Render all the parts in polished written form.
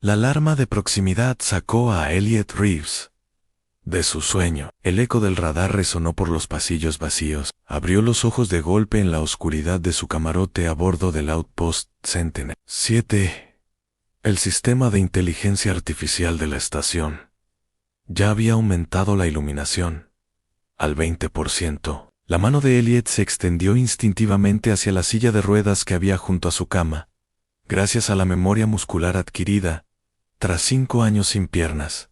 La alarma de proximidad sacó a Elliot Reeves de su sueño. El eco del radar resonó por los pasillos vacíos. Abrió los ojos de golpe en la oscuridad de su camarote a bordo del Outpost Sentinel 7. El sistema de inteligencia artificial de la estación ya había aumentado la iluminación al 20%. La mano de Elliot se extendió instintivamente hacia la silla de ruedas que había junto a su cama, gracias a la memoria muscular adquirida tras 5 años sin piernas.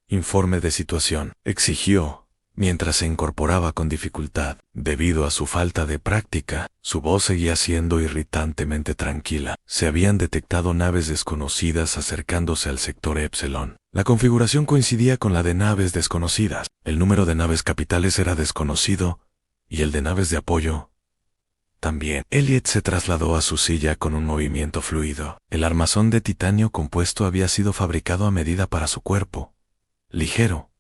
Informe de situación, exigió, mientras se incorporaba con dificultad. Debido a su falta de práctica, su voz seguía siendo irritantemente tranquila. Se habían detectado naves desconocidas acercándose al sector Epsilon. La configuración coincidía con la de naves desconocidas. El número de naves capitales era desconocido, y el de naves de apoyo también. Elliot se trasladó a su silla con un movimiento fluido. El armazón de titanio compuesto había sido fabricado a medida para su cuerpo. Ligero,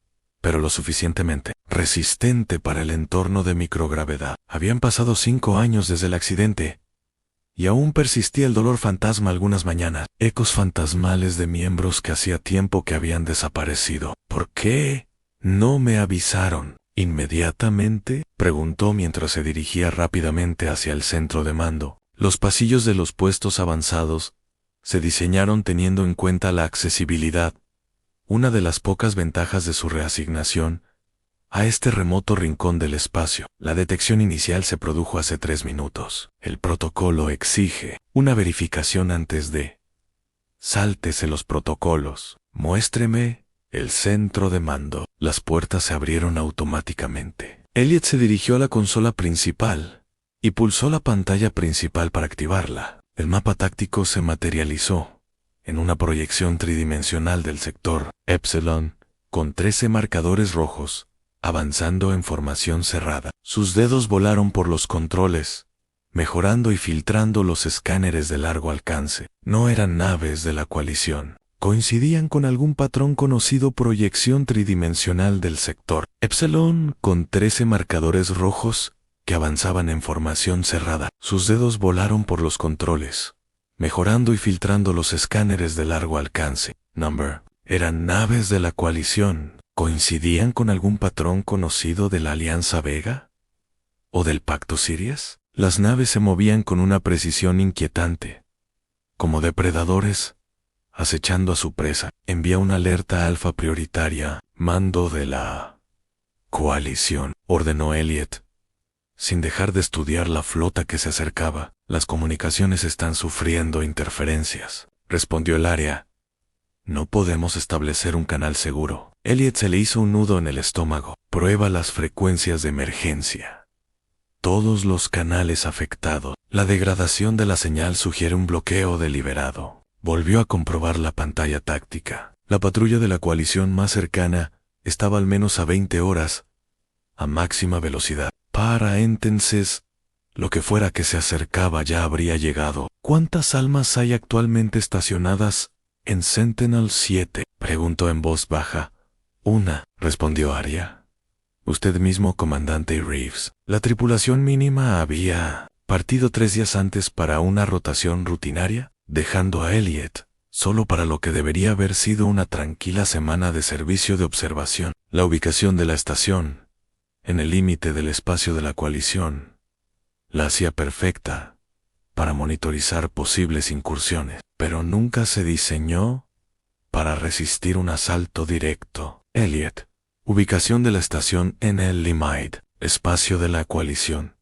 pero lo suficientemente resistente para el entorno de microgravedad. Habían pasado 5 años desde el accidente, y aún persistía el dolor fantasma algunas mañanas. Ecos fantasmales de miembros que hacía tiempo que habían desaparecido. ¿Por qué no me avisaron inmediatamente?, preguntó mientras se dirigía rápidamente hacia el centro de mando. Los pasillos de los puestos avanzados se diseñaron teniendo en cuenta la accesibilidad, una de las pocas ventajas de su reasignación a este remoto rincón del espacio. La detección inicial se produjo hace 3 minutos. El protocolo exige una verificación antes de. Sáltese los protocolos. Muéstreme el centro de mando. Las puertas se abrieron automáticamente. Elliot se dirigió a la consola principal y pulsó la pantalla principal para activarla. El mapa táctico se materializó en una proyección tridimensional del sector Epsilon, con 13 marcadores rojos, avanzando en formación cerrada. Sus dedos volaron por los controles, mejorando y filtrando los escáneres de largo alcance. No eran naves de la coalición. Coincidían con algún patrón conocido. Proyección tridimensional del sector Epsilon, con 13 marcadores rojos que avanzaban en formación cerrada. Sus dedos volaron por los controles, mejorando y filtrando los escáneres de largo alcance. Eran naves de la coalición. ¿Coincidían con algún patrón conocido de la Alianza Vega? ¿O del Pacto Sirius? Las naves se movían con una precisión inquietante, como depredadores acechando a su presa. Envía una alerta alfa prioritaria. Mando de la coalición, ordenó Elliot, sin dejar de estudiar la flota que se acercaba. Las comunicaciones están sufriendo interferencias, respondió el área. No podemos establecer un canal seguro. Elliot se le hizo un nudo en el estómago. Prueba las frecuencias de emergencia. Todos los canales afectados. La degradación de la señal sugiere un bloqueo deliberado. Volvió a comprobar la pantalla táctica. La patrulla de la coalición más cercana estaba al menos a 20 horas, a máxima velocidad. Para entonces, lo que fuera que se acercaba ya habría llegado. ¿Cuántas almas hay actualmente estacionadas en Sentinel 7? Preguntó en voz baja. 1, respondió Arya. Usted mismo, comandante Reeves. La tripulación mínima había partido 3 días antes para una rotación rutinaria, dejando a Elliot solo para lo que debería haber sido una tranquila semana de servicio de observación. La ubicación de la estación, en el límite del espacio de la coalición, la hacía perfecta para monitorizar posibles incursiones, pero nunca se diseñó para resistir un asalto directo. Elliot, ubicación de la estación en el Limite, espacio de la coalición,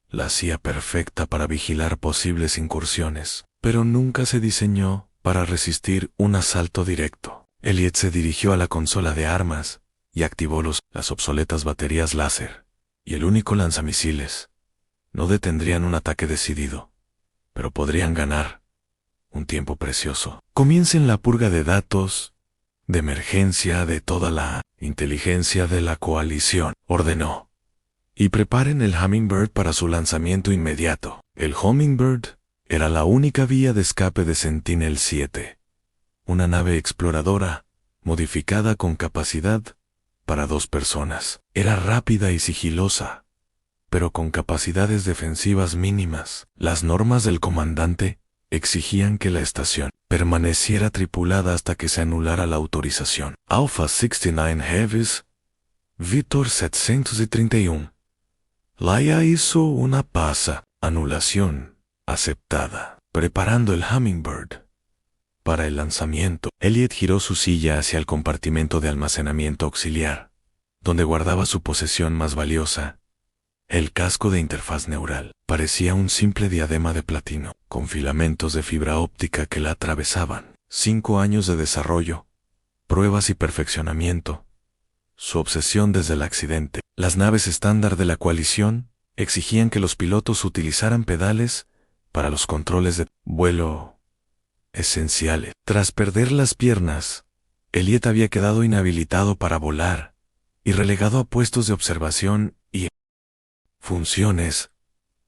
la hacía perfecta para vigilar posibles incursiones, pero nunca se diseñó para resistir un asalto directo. Elliot se dirigió a la consola de armas y activó las obsoletas baterías láser y el único lanzamisiles. No detendrían un ataque decidido, pero podrían ganar un tiempo precioso. Comiencen la purga de datos de emergencia de toda la inteligencia de la coalición, ordenó. Y preparen el Hummingbird para su lanzamiento inmediato. El Hummingbird era la única vía de escape de Sentinel 7, una nave exploradora modificada con capacidad para 2 personas. Era rápida y sigilosa, pero con capacidades defensivas mínimas. Las normas del comandante exigían que la estación permaneciera tripulada hasta que se anulara la autorización. Alpha 69 Heavies, Victor 731. Laia hizo una pausa. Anulación aceptada. Preparando el Hummingbird para el lanzamiento. Elliot giró su silla hacia el compartimento de almacenamiento auxiliar, donde guardaba su posesión más valiosa. El casco de interfaz neural parecía un simple diadema de platino, con filamentos de fibra óptica que la atravesaban. 5 años de desarrollo, pruebas y perfeccionamiento. Su obsesión desde el accidente. Las naves estándar de la coalición exigían que los pilotos utilizaran pedales para los controles de vuelo esenciales. Tras perder las piernas, Elliot había quedado inhabilitado para volar y relegado a puestos de observación y funciones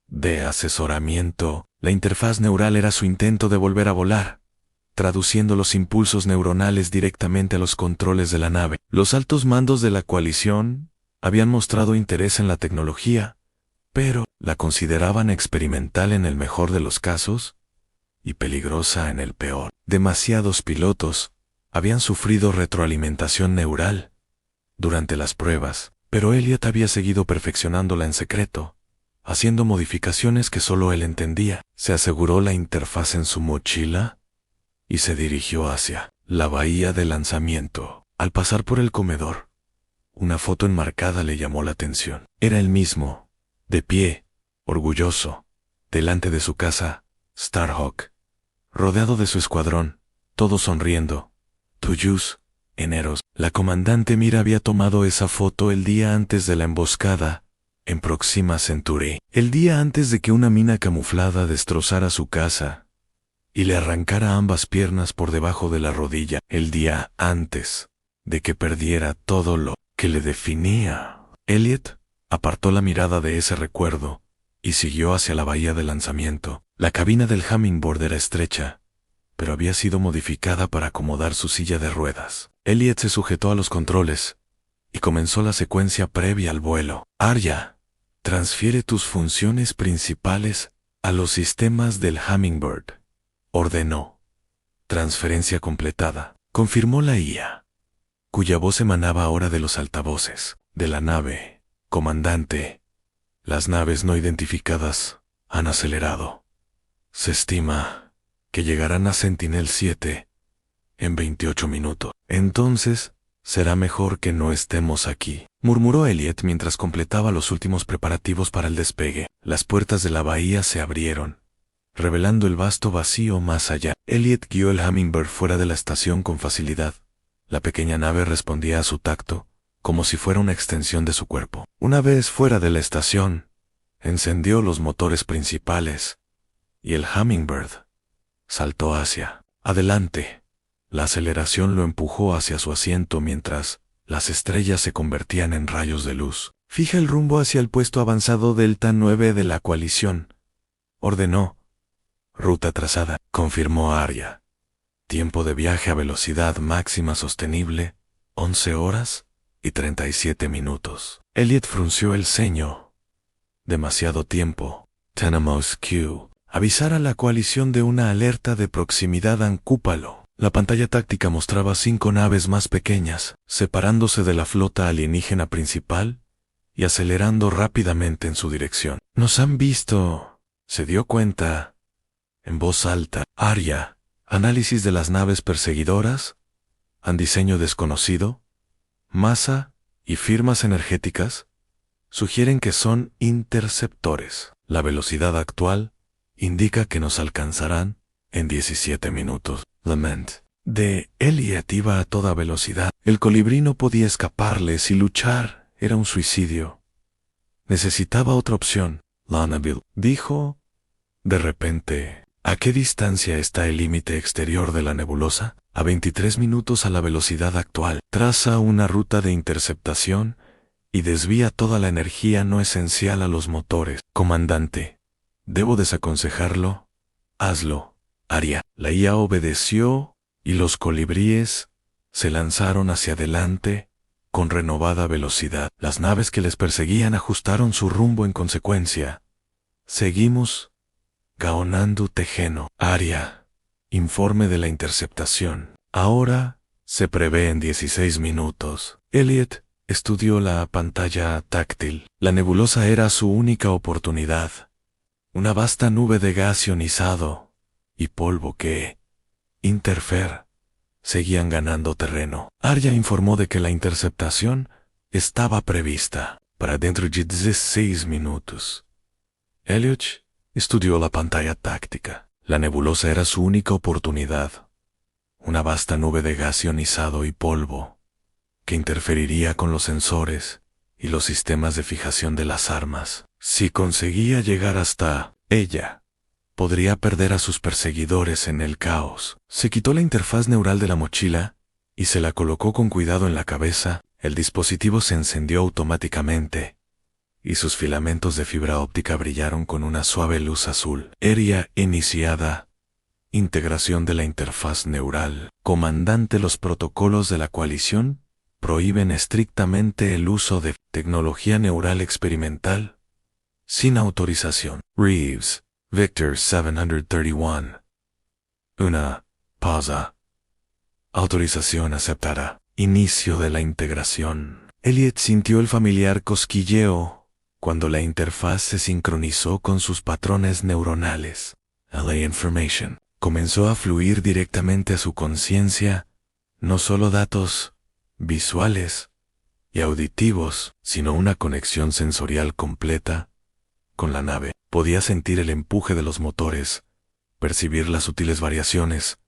de asesoramiento. La interfaz neural era su intento de volver a volar, traduciendo los impulsos neuronales directamente a los controles de la nave. Los altos mandos de la coalición habían mostrado interés en la tecnología, pero la consideraban experimental en el mejor de los casos y peligrosa en el peor. Demasiados pilotos habían sufrido retroalimentación neural durante las pruebas, pero Elliot había seguido perfeccionándola en secreto, haciendo modificaciones que solo él entendía. Se aseguró la interfaz en su mochila y se dirigió hacia la bahía de lanzamiento. Al pasar por el comedor, una foto enmarcada le llamó la atención. Era él mismo, de pie, orgulloso, delante de su casa, Starhawk, rodeado de su escuadrón, todos sonriendo. Tuyus, Eneros. La comandante Mira había tomado esa foto el día antes de la emboscada en Proxima Centauri, el día antes de que una mina camuflada destrozara su casa y le arrancara ambas piernas por debajo de la rodilla, el día antes de que perdiera todo lo que le definía. Elliot apartó la mirada de ese recuerdo y siguió hacia la bahía de lanzamiento. La cabina del Hummingbird era estrecha, pero había sido modificada para acomodar su silla de ruedas. Elliot se sujetó a los controles y comenzó la secuencia previa al vuelo. Arya, transfiere tus funciones principales a los sistemas del Hummingbird, ordenó. Transferencia completada, confirmó la IA, cuya voz emanaba ahora de los altavoces de la nave. Comandante, las naves no identificadas han acelerado. Se estima que llegarán a Sentinel-7 en 28 minutos. Entonces, será mejor que no estemos aquí, murmuró Elliot mientras completaba los últimos preparativos para el despegue. Las puertas de la bahía se abrieron, revelando el vasto vacío más allá. Elliot guió el Hummingbird fuera de la estación con facilidad. La pequeña nave respondía a su tacto, como si fuera una extensión de su cuerpo. Una vez fuera de la estación, encendió los motores principales, y el Hummingbird saltó hacia adelante. La aceleración lo empujó hacia su asiento mientras las estrellas se convertían en rayos de luz. Fija el rumbo hacia el puesto avanzado Delta 9 de la coalición, ordenó. Ruta trazada, confirmó Arya. Tiempo de viaje a velocidad máxima sostenible, 11 horas y 37 minutos. Elliot frunció el ceño. Demasiado tiempo. Tenemos Q. Avisar a la coalición de una alerta de proximidad en Cúpalo. La pantalla táctica mostraba 5 naves más pequeñas, separándose de la flota alienígena principal y acelerando rápidamente en su dirección. Nos han visto, se dio cuenta, en voz alta. Arya, análisis de las naves perseguidoras, han diseño desconocido, masa y firmas energéticas, sugieren que son interceptores. La velocidad actual indica que nos alcanzarán en 17 minutos. Lament de Elliot iba a toda velocidad. El colibrí no podía escaparles y luchar era un suicidio. Necesitaba otra opción. Lannaville dijo, de repente, ¿a qué distancia está el límite exterior de la nebulosa? A 23 minutos a la velocidad actual. Traza una ruta de interceptación y desvía toda la energía no esencial a los motores. Comandante, ¿debo desaconsejarlo? Hazlo. Arya. La IA obedeció y los colibríes se lanzaron hacia adelante con renovada velocidad. Las naves que les perseguían ajustaron su rumbo en consecuencia. Seguimos, Kaonandu Tejeno. Área. Informe de la interceptación. Ahora se prevé en 16 minutos. Elliot estudió la pantalla táctil. La nebulosa era su única oportunidad. Una vasta nube de gas ionizado y polvo que, Interfer, seguían ganando terreno. Arya informó de que la interceptación estaba prevista para dentro de 16 minutos. Elliot estudió la pantalla táctica. La nebulosa era su única oportunidad. Una vasta nube de gas ionizado y polvo que interferiría con los sensores y los sistemas de fijación de las armas. Si conseguía llegar hasta ella, podría perder a sus perseguidores en el caos. Se quitó la interfaz neural de la mochila y se la colocó con cuidado en la cabeza. El dispositivo se encendió automáticamente y sus filamentos de fibra óptica brillaron con una suave luz azul. Área iniciada. Integración de la interfaz neural. Comandante, los protocolos de la coalición prohíben estrictamente el uso de tecnología neural experimental sin autorización. Reeves, Victor 731. Una pausa. Autorización aceptada. Inicio de la integración. Elliot sintió el familiar cosquilleo cuando la interfaz se sincronizó con sus patrones neuronales. La information comenzó a fluir directamente a su conciencia, no solo datos visuales y auditivos, sino una conexión sensorial completa con la nave. Podía sentir el empuje de los motores, percibir las sutiles variaciones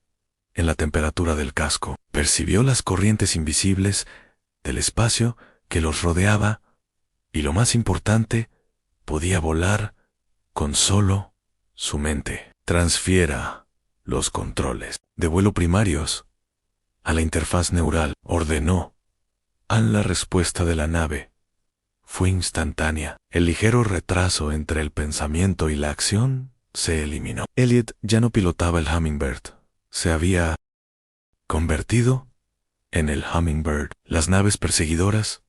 en la temperatura del casco, percibió las corrientes invisibles del espacio que los rodeaba y, lo más importante, podía volar con solo su mente. Transfiera los controles de vuelo primarios a la interfaz neural, ordenó. La respuesta de la nave fue instantánea. El ligero retraso entre el pensamiento y la acción se eliminó. Elliot ya no pilotaba el Hummingbird. Se había convertido en el Hummingbird. Las naves perseguidoras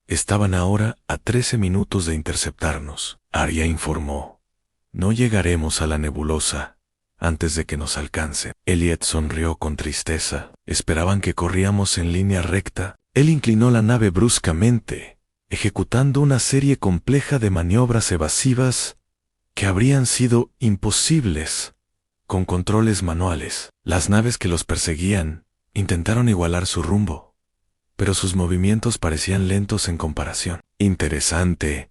estaban ahora a 13 minutos de interceptarnos. Arya informó. No llegaremos a la nebulosa antes de que nos alcance. Elliot sonrió con tristeza. Esperaban que corríamos en línea recta. Él inclinó la nave bruscamente, ejecutando una serie compleja de maniobras evasivas que habrían sido imposibles con controles manuales. Las naves que los perseguían intentaron igualar su rumbo, pero sus movimientos parecían lentos en comparación. Interesante,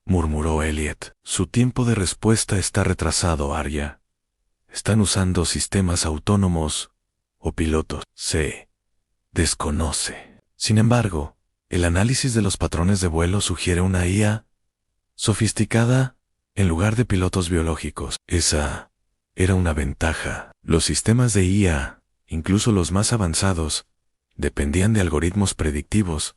murmuró Elliot. Su tiempo de respuesta está retrasado, Arya. Están usando sistemas autónomos o pilotos. Se desconoce. Sin embargo, el análisis de los patrones de vuelo sugiere una IA sofisticada en lugar de pilotos biológicos. Esa era una ventaja. Los sistemas de IA, incluso los más avanzados, dependían de algoritmos predictivos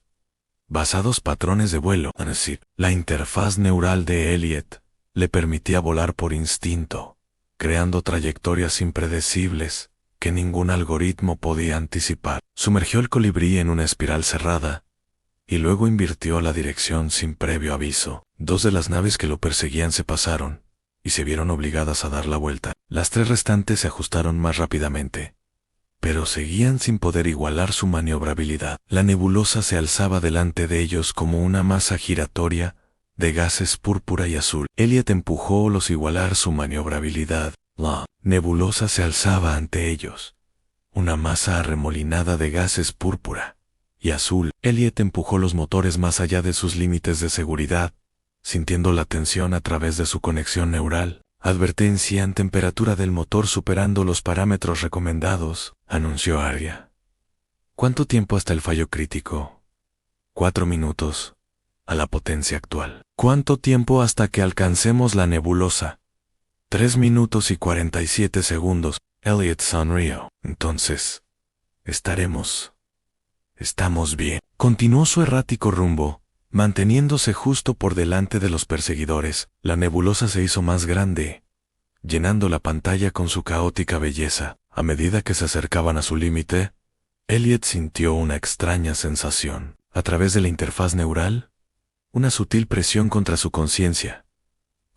basados en patrones de vuelo. Es decir, la interfaz neural de Elliot le permitía volar por instinto, creando trayectorias impredecibles que ningún algoritmo podía anticipar. Sumergió el colibrí en una espiral cerrada y luego invirtió la dirección sin previo aviso. Dos de las naves que lo perseguían se pasaron y se vieron obligadas a dar la vuelta. Las tres restantes se ajustaron más rápidamente, pero seguían sin poder igualar su maniobrabilidad. La nebulosa se alzaba delante de ellos como una masa giratoria de gases púrpura y azul. Elliot empujó los igualar su maniobrabilidad. La nebulosa se alzaba ante ellos, una masa arremolinada de gases púrpura y azul. Elliot empujó los motores más allá de sus límites de seguridad, sintiendo la tensión a través de su conexión neural. Advertencia: temperatura del motor superando los parámetros recomendados, anunció Arya. ¿Cuánto tiempo hasta el fallo crítico? 4 minutos, a la potencia actual. ¿Cuánto tiempo hasta que alcancemos la nebulosa? 3 minutos y 47 segundos. Elliot sonrió. Entonces, estamos bien. Continuó su errático rumbo, manteniéndose justo por delante de los perseguidores. La nebulosa se hizo más grande, llenando la pantalla con su caótica belleza. A medida que se acercaban a su límite, Elliot sintió una extraña sensación. A través de la interfaz neural, una sutil presión contra su conciencia,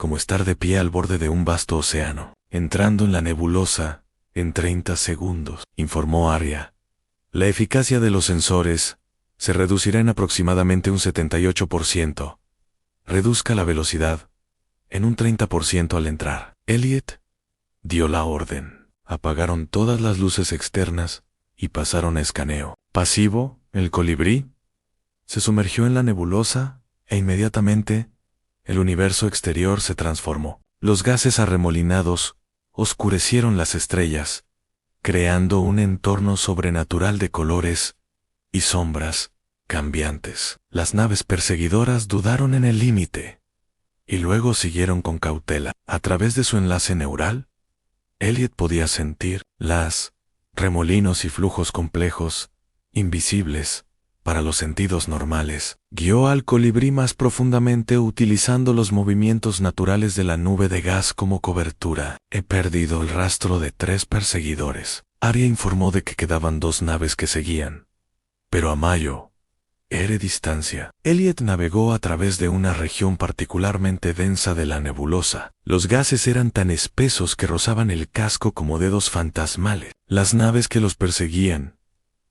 como estar de pie al borde de un vasto océano, entrando en la nebulosa en 30 segundos, informó Arya. La eficacia de los sensores se reducirá en aproximadamente un 78%. Reduzca la velocidad en un 30% al entrar. Elliot dio la orden. Apagaron todas las luces externas y pasaron a escaneo. Pasivo, el colibrí se sumergió en la nebulosa e inmediatamente el universo exterior se transformó. Los gases arremolinados oscurecieron las estrellas, creando un entorno sobrenatural de colores y sombras cambiantes. Las naves perseguidoras dudaron en el límite y luego siguieron con cautela. A través de su enlace neural, Elliot podía sentir las remolinos y flujos complejos, invisibles para los sentidos normales. Guió al colibrí más profundamente utilizando los movimientos naturales de la nube de gas como cobertura. He perdido el rastro de 3 perseguidores. Arya informó de que quedaban 2 naves que seguían, pero a mayo era distancia. Elliot navegó a través de una región particularmente densa de la nebulosa. Los gases eran tan espesos que rozaban el casco como dedos fantasmales. Las naves que los perseguían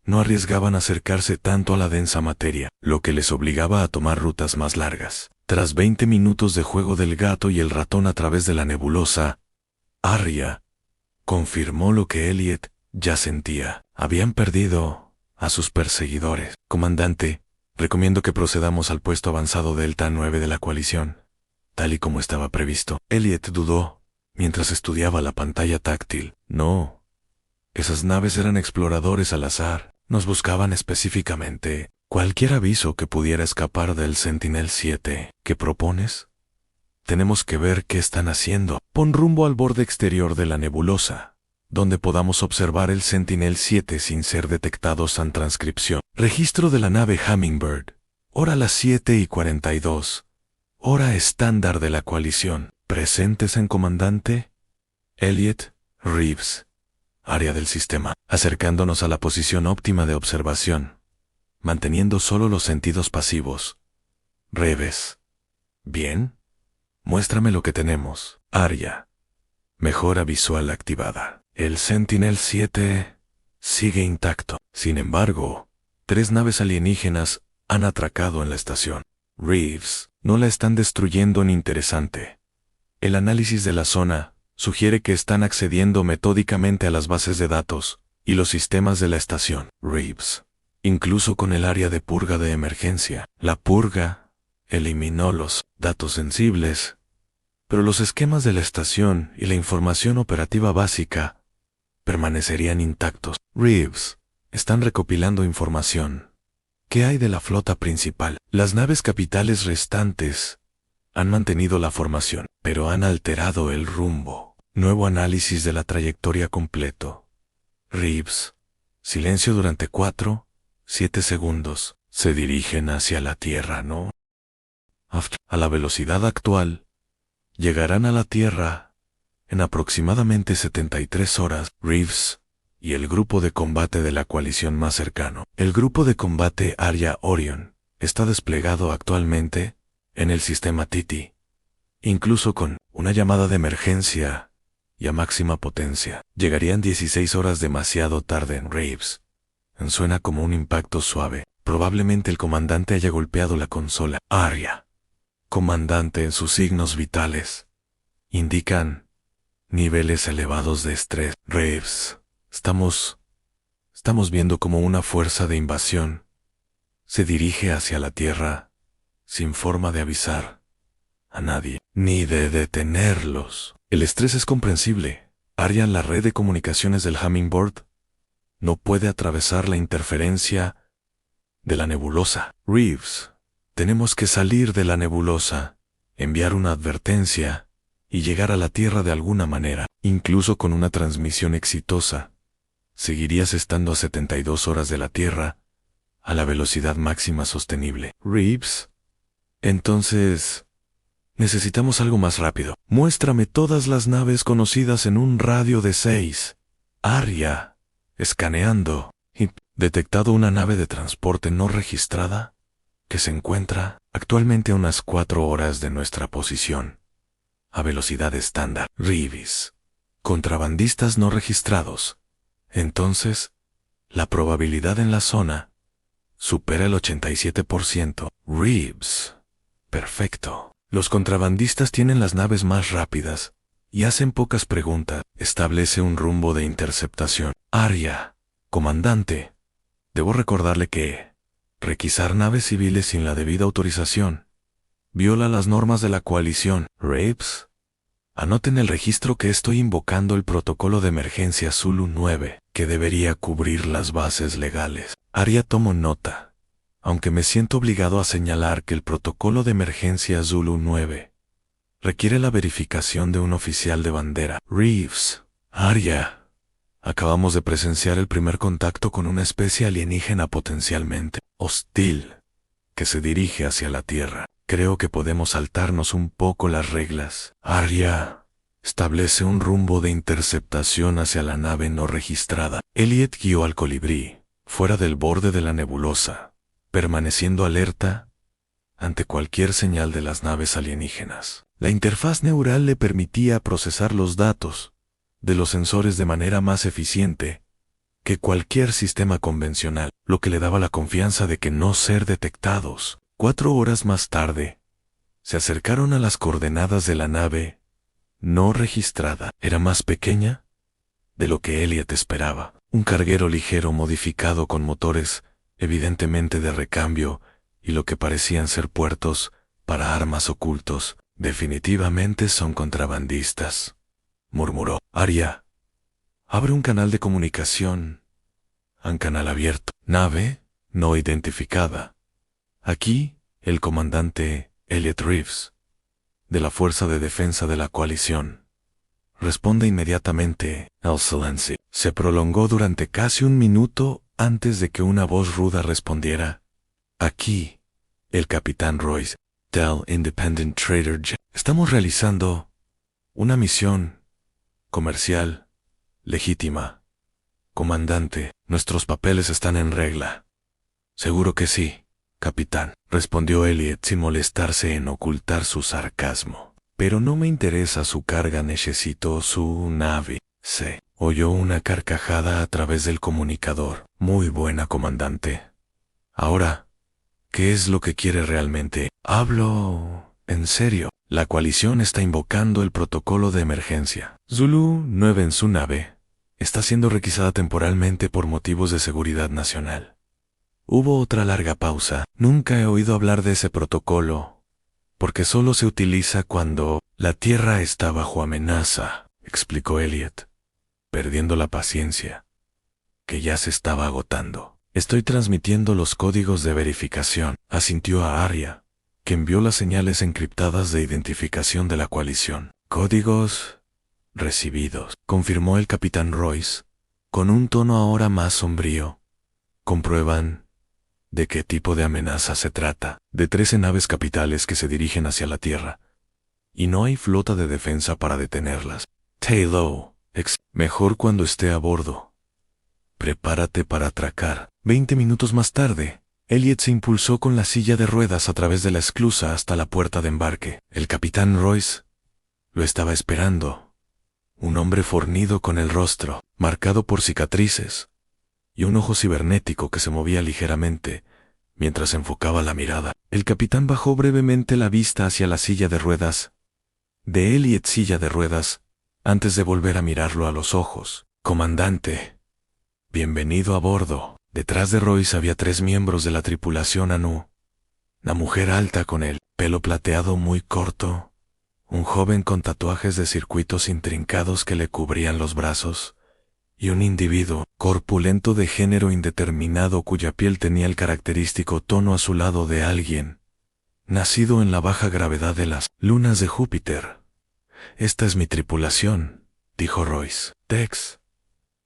no arriesgaban acercarse tanto a la densa materia, lo que les obligaba a tomar rutas más largas. Tras 20 minutos de juego del gato y el ratón a través de la nebulosa, Arya confirmó lo que Elliot ya sentía. Habían perdido a sus perseguidores. Comandante, recomiendo que procedamos al puesto avanzado Delta 9 de la coalición, tal y como estaba previsto. Elliot dudó mientras estudiaba la pantalla táctil. No, esas naves eran exploradores al azar. Nos buscaban específicamente. Cualquier aviso que pudiera escapar del Sentinel-7. ¿Qué propones? Tenemos que ver qué están haciendo. Pon rumbo al borde exterior de la nebulosa, donde podamos observar el Sentinel-7 sin ser detectados en transcripción. Registro de la nave Hummingbird. Hora las 7:42. Hora estándar de la coalición. ¿Presentes en comandante? Elliot Reeves. Área del sistema, acercándonos a la posición óptima de observación, manteniendo solo los sentidos pasivos. Reeves. Bien. Muéstrame lo que tenemos. Arya. Mejora visual activada. El Sentinel-7 sigue intacto. Sin embargo, 3 naves alienígenas han atracado en la estación. Reeves. No la están destruyendo ni interesante. El análisis de la zona sugiere que están accediendo metódicamente a las bases de datos y los sistemas de la estación. Reeves. Incluso con el área de purga de emergencia. La purga eliminó los datos sensibles, pero los esquemas de la estación y la información operativa básica permanecerían intactos. Reeves. Están recopilando información. ¿Qué hay de la flota principal? Las naves capitales restantes han mantenido la formación, pero han alterado el rumbo. Nuevo análisis de la trayectoria completo. Reeves. Silencio durante 4-7 segundos. Se dirigen hacia la Tierra, ¿no? A la velocidad actual, llegarán a la Tierra en aproximadamente 73 horas. Reeves y el grupo de combate de la coalición más cercano. El grupo de combate Arya Orion está desplegado actualmente en el sistema Titi, incluso con una llamada de emergencia y a máxima potencia. Llegarían 16 horas demasiado tarde en Reeves. Suena como un impacto suave. Probablemente el comandante haya golpeado la consola. Arya. Comandante, en sus signos vitales indican niveles elevados de estrés. Reeves. Estamos viendo como una fuerza de invasión se dirige hacia la Tierra sin forma de avisar a nadie, ni de detenerlos. El estrés es comprensible. Arya, la red de comunicaciones del Hummingbird no puede atravesar la interferencia de la nebulosa. Reeves, tenemos que salir de la nebulosa, enviar una advertencia y llegar a la Tierra de alguna manera. Incluso con una transmisión exitosa, seguirías estando a 72 horas de la Tierra, a la velocidad máxima sostenible. Reeves, entonces necesitamos algo más rápido. Muéstrame todas las naves conocidas en un radio de 6. Arya, escaneando. Detectado una nave de transporte no registrada que se encuentra actualmente a unas 4 horas de nuestra posición. a velocidad estándar. Reeves. Contrabandistas no registrados. Entonces, la probabilidad en la zona supera el 87%. Reeves. Perfecto. Los contrabandistas tienen las naves más rápidas y hacen pocas preguntas. Establece un rumbo de interceptación. Arya. Comandante. Debo recordarle que requisar naves civiles sin la debida autorización viola las normas de la coalición. Reeves. Anote en el registro que estoy invocando el protocolo de emergencia Zulu 9, que debería cubrir las bases legales. Arya tomó nota, aunque me siento obligado a señalar que el protocolo de emergencia Zulu 9 requiere la verificación de un oficial de bandera. Reeves. Arya. Acabamos de presenciar el primer contacto con una especie alienígena potencialmente hostil que se dirige hacia la Tierra. Creo que podemos saltarnos un poco las reglas. Arya. Establece un rumbo de interceptación hacia la nave no registrada. Elliot guió al colibrí fuera del borde de la nebulosa, permaneciendo alerta ante cualquier señal de las naves alienígenas. La interfaz neural le permitía procesar los datos de los sensores de manera más eficiente que cualquier sistema convencional, lo que le daba la confianza de que no ser detectados. 4 horas más tarde, se acercaron a las coordenadas de la nave no registrada. Era más pequeña de lo que Elliot esperaba. Un carguero ligero modificado con motores, evidentemente de recambio, y lo que parecían ser puertos para armas ocultos. Definitivamente son contrabandistas, murmuró. Arya. Abre un canal de comunicación. Un canal abierto. Nave no identificada. Aquí, el comandante Elliot Reeves, de la Fuerza de Defensa de la Coalición. Responde inmediatamente. Excellency. Se prolongó durante casi un minuto antes de que una voz ruda respondiera. Aquí, el capitán Royce, del Independent Trader. Estamos realizando una misión comercial legítima. Comandante, nuestros papeles están en regla. Seguro que sí, capitán, respondió Elliot sin molestarse en ocultar su sarcasmo. Pero no me interesa su carga, necesito su nave. Se oyó una carcajada a través del comunicador. Muy buena, comandante. Ahora, ¿qué es lo que quiere realmente? Hablo en serio. La coalición está invocando el protocolo de emergencia. Zulu 9 en su nave está siendo requisada temporalmente por motivos de seguridad nacional. Hubo otra larga pausa. Nunca he oído hablar de ese protocolo, porque solo se utiliza cuando la Tierra está bajo amenaza, explicó Elliot, perdiendo la paciencia, que ya se estaba agotando. Estoy transmitiendo los códigos de verificación, asintió a Arya, que envió las señales encriptadas de identificación de la coalición. Códigos recibidos, confirmó el capitán Royce, con un tono ahora más sombrío. Comprueban de qué tipo de amenaza se trata. De 13 naves capitales que se dirigen hacia la Tierra, y no hay flota de defensa para detenerlas. Taylor, mejor cuando esté a bordo. Prepárate para atracar. 20 minutos más tarde, Elliot se impulsó con la silla de ruedas a través de la esclusa hasta la puerta de embarque. El capitán Royce lo estaba esperando. Un hombre fornido con el rostro marcado por cicatrices y un ojo cibernético que se movía ligeramente mientras enfocaba la mirada. El capitán bajó brevemente la vista hacia la silla de ruedas de Elliot silla de ruedas antes de volver a mirarlo a los ojos. Comandante, bienvenido a bordo. Detrás de Royce había 3 miembros de la tripulación Anu. La mujer alta con el pelo plateado muy corto, un joven con tatuajes de circuitos intrincados que le cubrían los brazos, y un individuo corpulento de género indeterminado cuya piel tenía el característico tono azulado de alguien nacido en la baja gravedad de las lunas de Júpiter. Esta es mi tripulación, dijo Royce. Tex,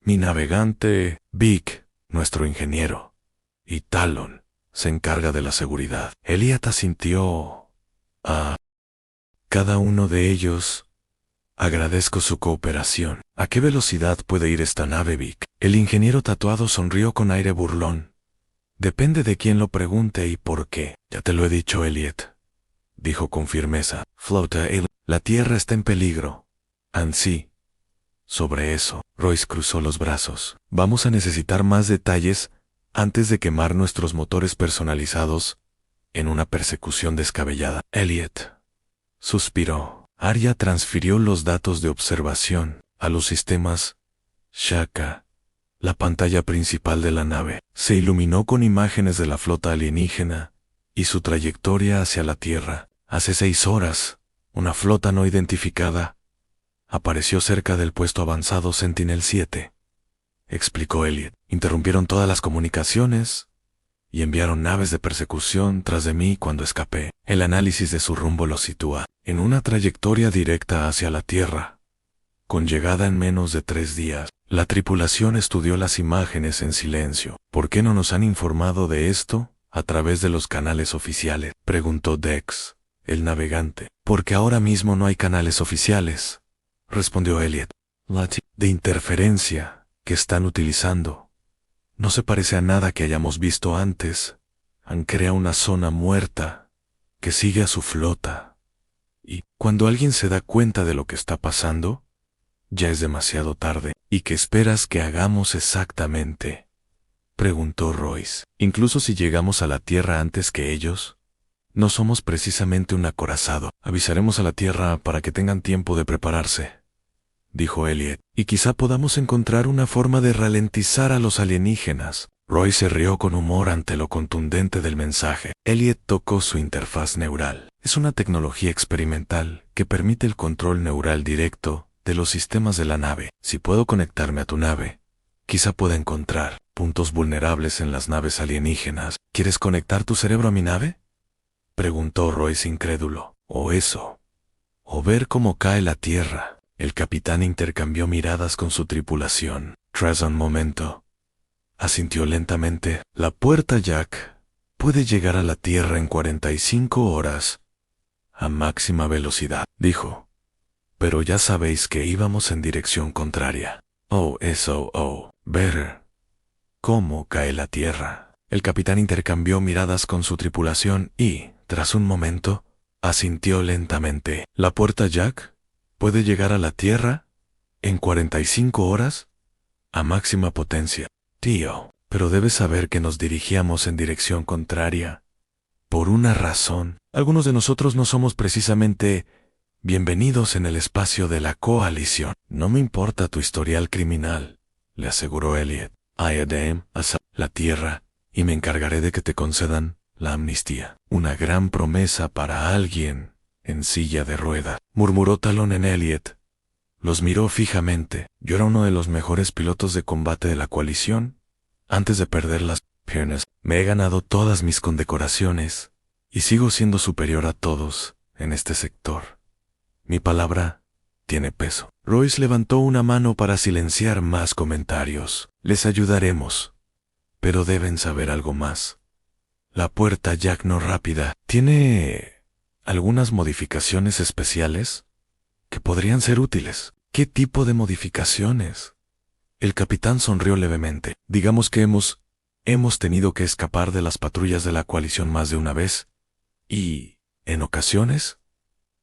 mi navegante, Vic, nuestro ingeniero, y Talon se encarga de la seguridad. Elliot asintió a cada uno de ellos. Agradezco su cooperación. ¿A qué velocidad puede ir esta nave, Vic? El ingeniero tatuado sonrió con aire burlón. Depende de quién lo pregunte y por qué. Ya te lo he dicho, Elliot. dijo con firmeza. Flota, la Tierra está en peligro. Ansí. Sobre eso, Royce cruzó los brazos. Vamos a necesitar más detalles antes de quemar nuestros motores personalizados en una persecución descabellada. Elliot suspiró. Arya transfirió los datos de observación a los sistemas Shaka. La pantalla principal de la nave se iluminó con imágenes de la flota alienígena y su trayectoria hacia la Tierra. Hace 6 horas, una flota no identificada apareció cerca del puesto avanzado Sentinel-7, explicó Elliot. Interrumpieron todas las comunicaciones y enviaron naves de persecución tras de mí cuando escapé. El análisis de su rumbo lo sitúa en una trayectoria directa hacia la Tierra, con llegada en menos de 3 días. La tripulación estudió las imágenes en silencio. ¿Por qué no nos han informado de esto a través de los canales oficiales?, preguntó Dex, el navegante. Porque ahora mismo no hay canales oficiales, respondió Elliot. La de interferencia que están utilizando no se parece a nada que hayamos visto antes. Han creado una zona muerta que sigue a su flota. Y cuando alguien se da cuenta de lo que está pasando, ya es demasiado tarde. ¿Y qué esperas que hagamos exactamente?, preguntó Royce. Incluso si llegamos a la Tierra antes que ellos, no somos precisamente un acorazado. Avisaremos a la Tierra para que tengan tiempo de prepararse, dijo Elliot. Y quizá podamos encontrar una forma de ralentizar a los alienígenas. Royce se rió con humor ante lo contundente del mensaje. Elliot tocó su interfaz neural. Es una tecnología experimental que permite el control neural directo de los sistemas de la nave. Si puedo conectarme a tu nave, quizá pueda encontrar puntos vulnerables en las naves alienígenas. ¿Quieres conectar tu cerebro a mi nave?, preguntó Royce incrédulo. O eso, o ver cómo cae la Tierra. El capitán intercambió miradas con su tripulación. Tras un momento, asintió lentamente. La puerta Jack puede llegar a la Tierra en 45 horas a máxima velocidad, dijo. Pero ya sabéis que íbamos en dirección contraria. Ver cómo cae la Tierra. El capitán intercambió miradas con su tripulación y, tras un momento, asintió lentamente. ¿La puerta Jack puede llegar a la Tierra en 45 horas a máxima potencia? Tío, pero debes saber que nos dirigíamos en dirección contraria. Por una razón. Algunos de nosotros no somos precisamente bienvenidos en el espacio de la coalición. No me importa tu historial criminal, le aseguró Elliot. Ayadem, la Tierra, y me encargaré de que te concedan la amnistía. Una gran promesa para alguien en silla de ruedas, murmuró Talon en Elliot. Los miró fijamente. Yo era uno de los mejores pilotos de combate de la coalición. Antes de perder las piernas, me he ganado todas mis condecoraciones y sigo siendo superior a todos en este sector. Mi palabra tiene peso. Royce levantó una mano para silenciar más comentarios. Les ayudaremos, pero deben saber algo más. La puerta Jack no rápida tiene algunas modificaciones especiales que podrían ser útiles. ¿Qué tipo de modificaciones? El capitán sonrió levemente. Digamos que hemos tenido que escapar de las patrullas de la coalición más de una vez y, en ocasiones,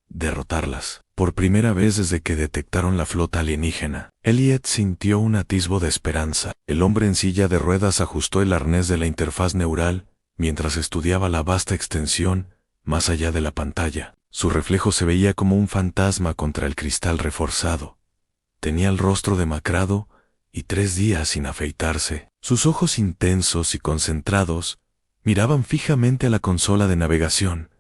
derrotarlas. Por primera vez desde que detectaron la flota alienígena, Elliot sintió un atisbo de esperanza. El hombre en silla de ruedas ajustó el arnés de la interfaz neural mientras estudiaba la vasta extensión más allá de la pantalla. Su reflejo se veía como un fantasma contra el cristal reforzado. Tenía el rostro demacrado y 3 días sin afeitarse. Sus ojos intensos y concentrados miraban fijamente a la consola de navegación,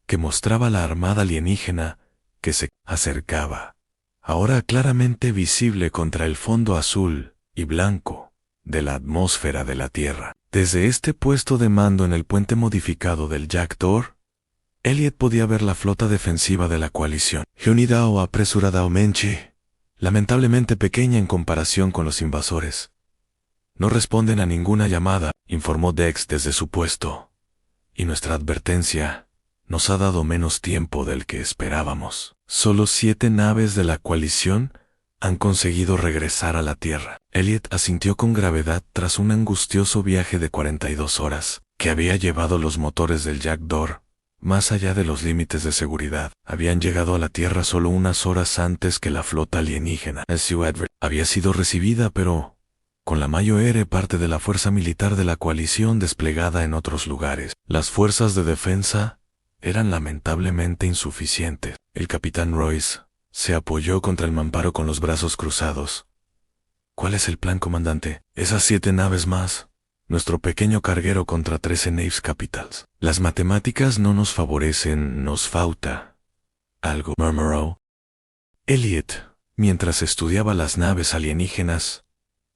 que mostraba la armada alienígena que se acercaba, ahora claramente visible contra el fondo azul y blanco de la atmósfera de la Tierra. Desde este puesto de mando en el puente modificado del Jackdaw, Elliot podía ver la flota defensiva de la coalición, unida o apresuradamente, lamentablemente pequeña en comparación con los invasores. No responden a ninguna llamada, informó Dex desde su puesto, y nuestra advertencia nos ha dado menos tiempo del que esperábamos. Solo 7 naves de la coalición han conseguido regresar a la Tierra. Elliot asintió con gravedad tras un angustioso viaje de 42 horas, que había llevado los motores del Jackdaw más allá de los límites de seguridad. Habían llegado a la Tierra solo unas horas antes que la flota alienígena. Había sido recibida, pero con la mayor parte de la fuerza militar de la coalición desplegada en otros lugares. Las fuerzas de defensa eran lamentablemente insuficientes. El capitán Royce se apoyó contra el mamparo con los brazos cruzados. ¿Cuál es el plan, comandante? Esas 7 naves más. Nuestro pequeño carguero contra 13 Naves Capitals. Las matemáticas no nos favorecen, nos falta algo, murmuró Elliot, mientras estudiaba las naves alienígenas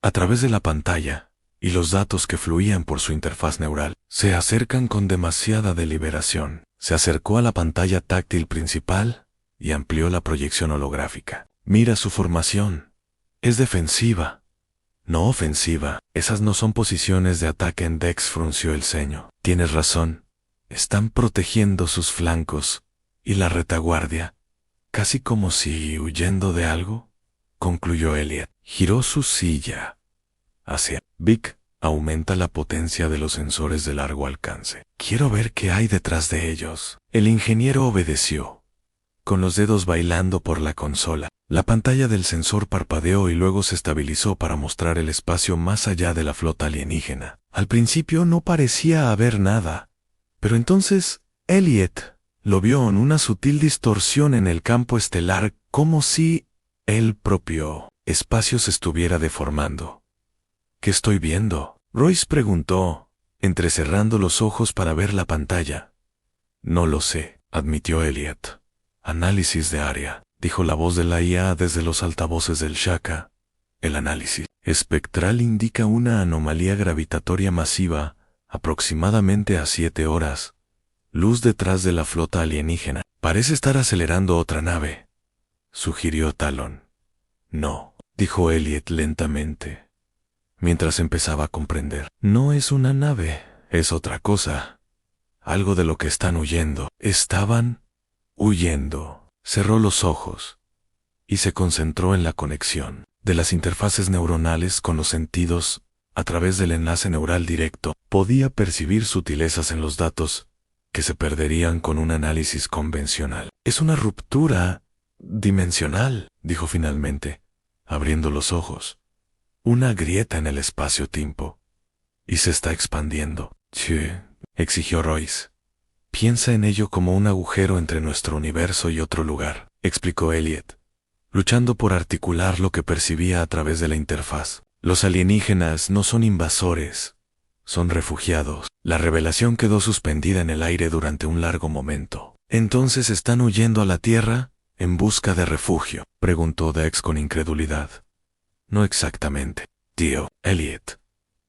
a través de la pantalla y los datos que fluían por su interfaz neural. Se acercan con demasiada deliberación. Se acercó a la pantalla táctil principal y amplió la proyección holográfica. Mira su formación. Es defensiva, no ofensiva. Esas no son posiciones de ataque. En Dex frunció el ceño. Tienes razón. Están protegiendo sus flancos y la retaguardia, casi como si huyendo de algo, concluyó Elliot. Giró su silla hacia Vic. Aumenta la potencia de los sensores de largo alcance. Quiero ver qué hay detrás de ellos. El ingeniero obedeció, con los dedos bailando por la consola. La pantalla del sensor parpadeó y luego se estabilizó para mostrar el espacio más allá de la flota alienígena. Al principio no parecía haber nada, pero entonces Elliot lo vio en una sutil distorsión en el campo estelar, como si el propio espacio se estuviera deformando. ¿Qué estoy viendo?, Royce preguntó, entrecerrando los ojos para ver la pantalla. No lo sé, admitió Elliot. Análisis de área, dijo la voz de la IA desde los altavoces del Shaka. El análisis espectral indica una anomalía gravitatoria masiva, aproximadamente a 7 horas. Luz detrás de la flota alienígena. Parece estar acelerando otra nave, sugirió Talon. No, dijo Elliot lentamente, mientras empezaba a comprender. No es una nave, es otra cosa. Algo de lo que están huyendo. Estaban huyendo. Cerró los ojos y se concentró en la conexión de las interfaces neuronales con los sentidos. A través del enlace neural directo, podía percibir sutilezas en los datos que se perderían con un análisis convencional. Es una ruptura dimensional, dijo finalmente, abriendo los ojos. Una grieta en el espacio-tiempo. Y se está expandiendo. Sí, exigió Royce. Piensa en ello como un agujero entre nuestro universo y otro lugar, explicó Elliot, luchando por articular lo que percibía a través de la interfaz. Los alienígenas no son invasores, son refugiados. La revelación quedó suspendida en el aire durante un largo momento. ¿Entonces están huyendo a la Tierra en busca de refugio?, preguntó Dex con incredulidad. No exactamente, tío. Elliot,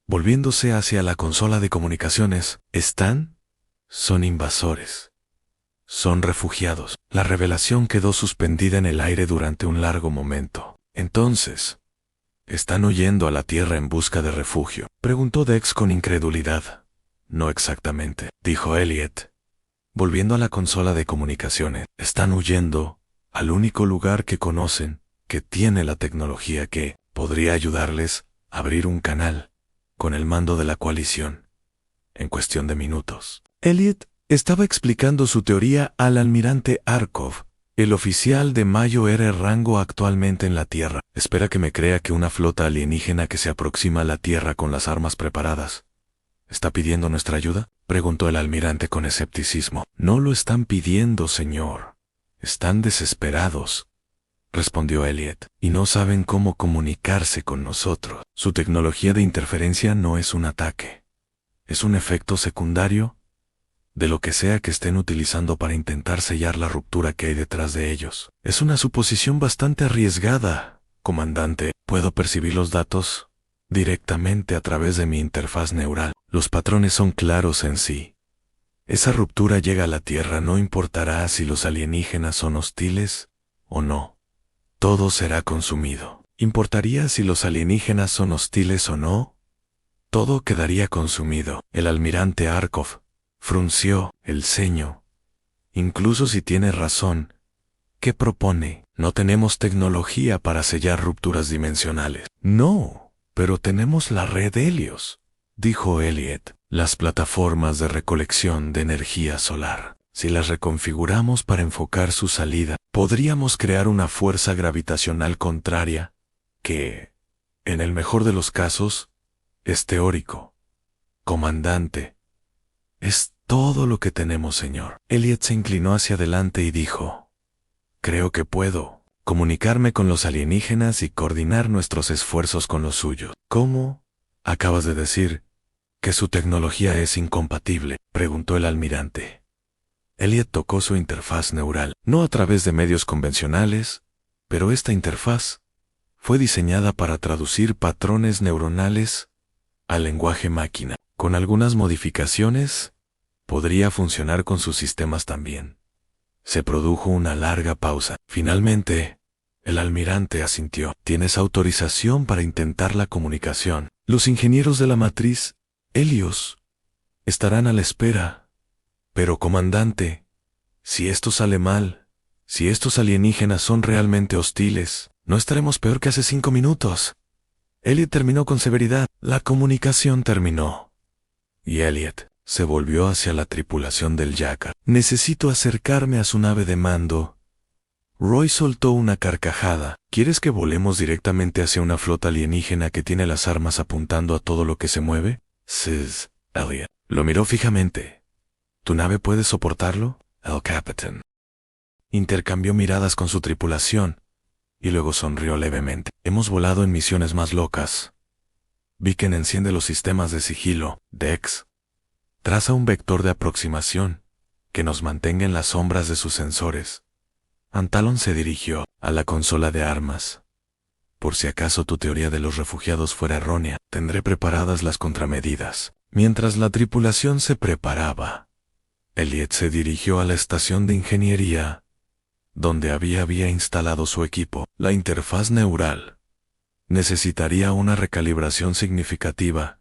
volviéndose hacia la consola de comunicaciones, son invasores. Son refugiados. La revelación quedó suspendida en el aire durante un largo momento. Entonces, ¿están huyendo a la Tierra en busca de refugio?, preguntó Dex con incredulidad. No exactamente, dijo Elliot, volviendo a la consola de comunicaciones. Están huyendo al único lugar que conocen, que tiene la tecnología que podría ayudarles a abrir un canal con el mando de la coalición en cuestión de minutos. Elliot estaba explicando su teoría al almirante Arkov, el oficial de mayor rango actualmente en la Tierra. Espera que me crea que una flota alienígena que se aproxima a la Tierra con las armas preparadas ¿está pidiendo nuestra ayuda?, preguntó el almirante con escepticismo. No lo están pidiendo, señor. Están desesperados, respondió Elliot, y no saben cómo comunicarse con nosotros. Su tecnología de interferencia no es un ataque. Es un efecto secundario de lo que sea que estén utilizando para intentar sellar la ruptura que hay detrás de ellos. Es una suposición bastante arriesgada, comandante. Puedo percibir los datos directamente a través de mi interfaz neural. Los patrones son claros en sí. Esa ruptura llega a la Tierra, no importará si los alienígenas son hostiles o no. Todo será consumido. ¿Importaría si los alienígenas son hostiles o no? Todo quedaría consumido. El almirante Arkov frunció el ceño. Incluso si tiene razón, ¿qué propone? No tenemos tecnología para sellar rupturas dimensionales. No, pero tenemos la red Helios, dijo Elliot. Las plataformas de recolección de energía solar. Si las reconfiguramos para enfocar su salida, podríamos crear una fuerza gravitacional contraria que, en el mejor de los casos, es teórico. Comandante, es todo lo que tenemos, señor. Elliot se inclinó hacia adelante y dijo: creo que puedo comunicarme con los alienígenas y coordinar nuestros esfuerzos con los suyos. ¿Cómo? Acabas de decir que su tecnología es incompatible, preguntó el almirante. Elliot tocó su interfaz neural, no a través de medios convencionales, pero esta interfaz fue diseñada para traducir patrones neuronales al lenguaje máquina. Con algunas modificaciones, podría funcionar con sus sistemas también. Se produjo una larga pausa. Finalmente, el almirante asintió. ¿Tienes autorización para intentar la comunicación? Los ingenieros de la matriz, Helios, estarán a la espera. Pero, comandante, si esto sale mal, si estos alienígenas son realmente hostiles, no estaremos peor que hace 5 minutos. Elliot terminó con severidad. La comunicación terminó. Y Elliot se volvió hacia la tripulación del Yacar. Necesito acercarme a su nave de mando. Roy soltó una carcajada. ¿Quieres que volemos directamente hacia una flota alienígena que tiene las armas apuntando a todo lo que se mueve? Sis, Elliot. Lo miró fijamente. ¿Tu nave puede soportarlo? El capitán intercambió miradas con su tripulación y luego sonrió levemente. Hemos volado en misiones más locas. Beacon enciende los sistemas de sigilo. Dex traza un vector de aproximación que nos mantenga en las sombras de sus sensores. Antalon se dirigió a la consola de armas. Por si acaso tu teoría de los refugiados fuera errónea, tendré preparadas las contramedidas. Mientras la tripulación se preparaba, Elliot se dirigió a la estación de ingeniería, donde había instalado su equipo. La interfaz neural necesitaría una recalibración significativa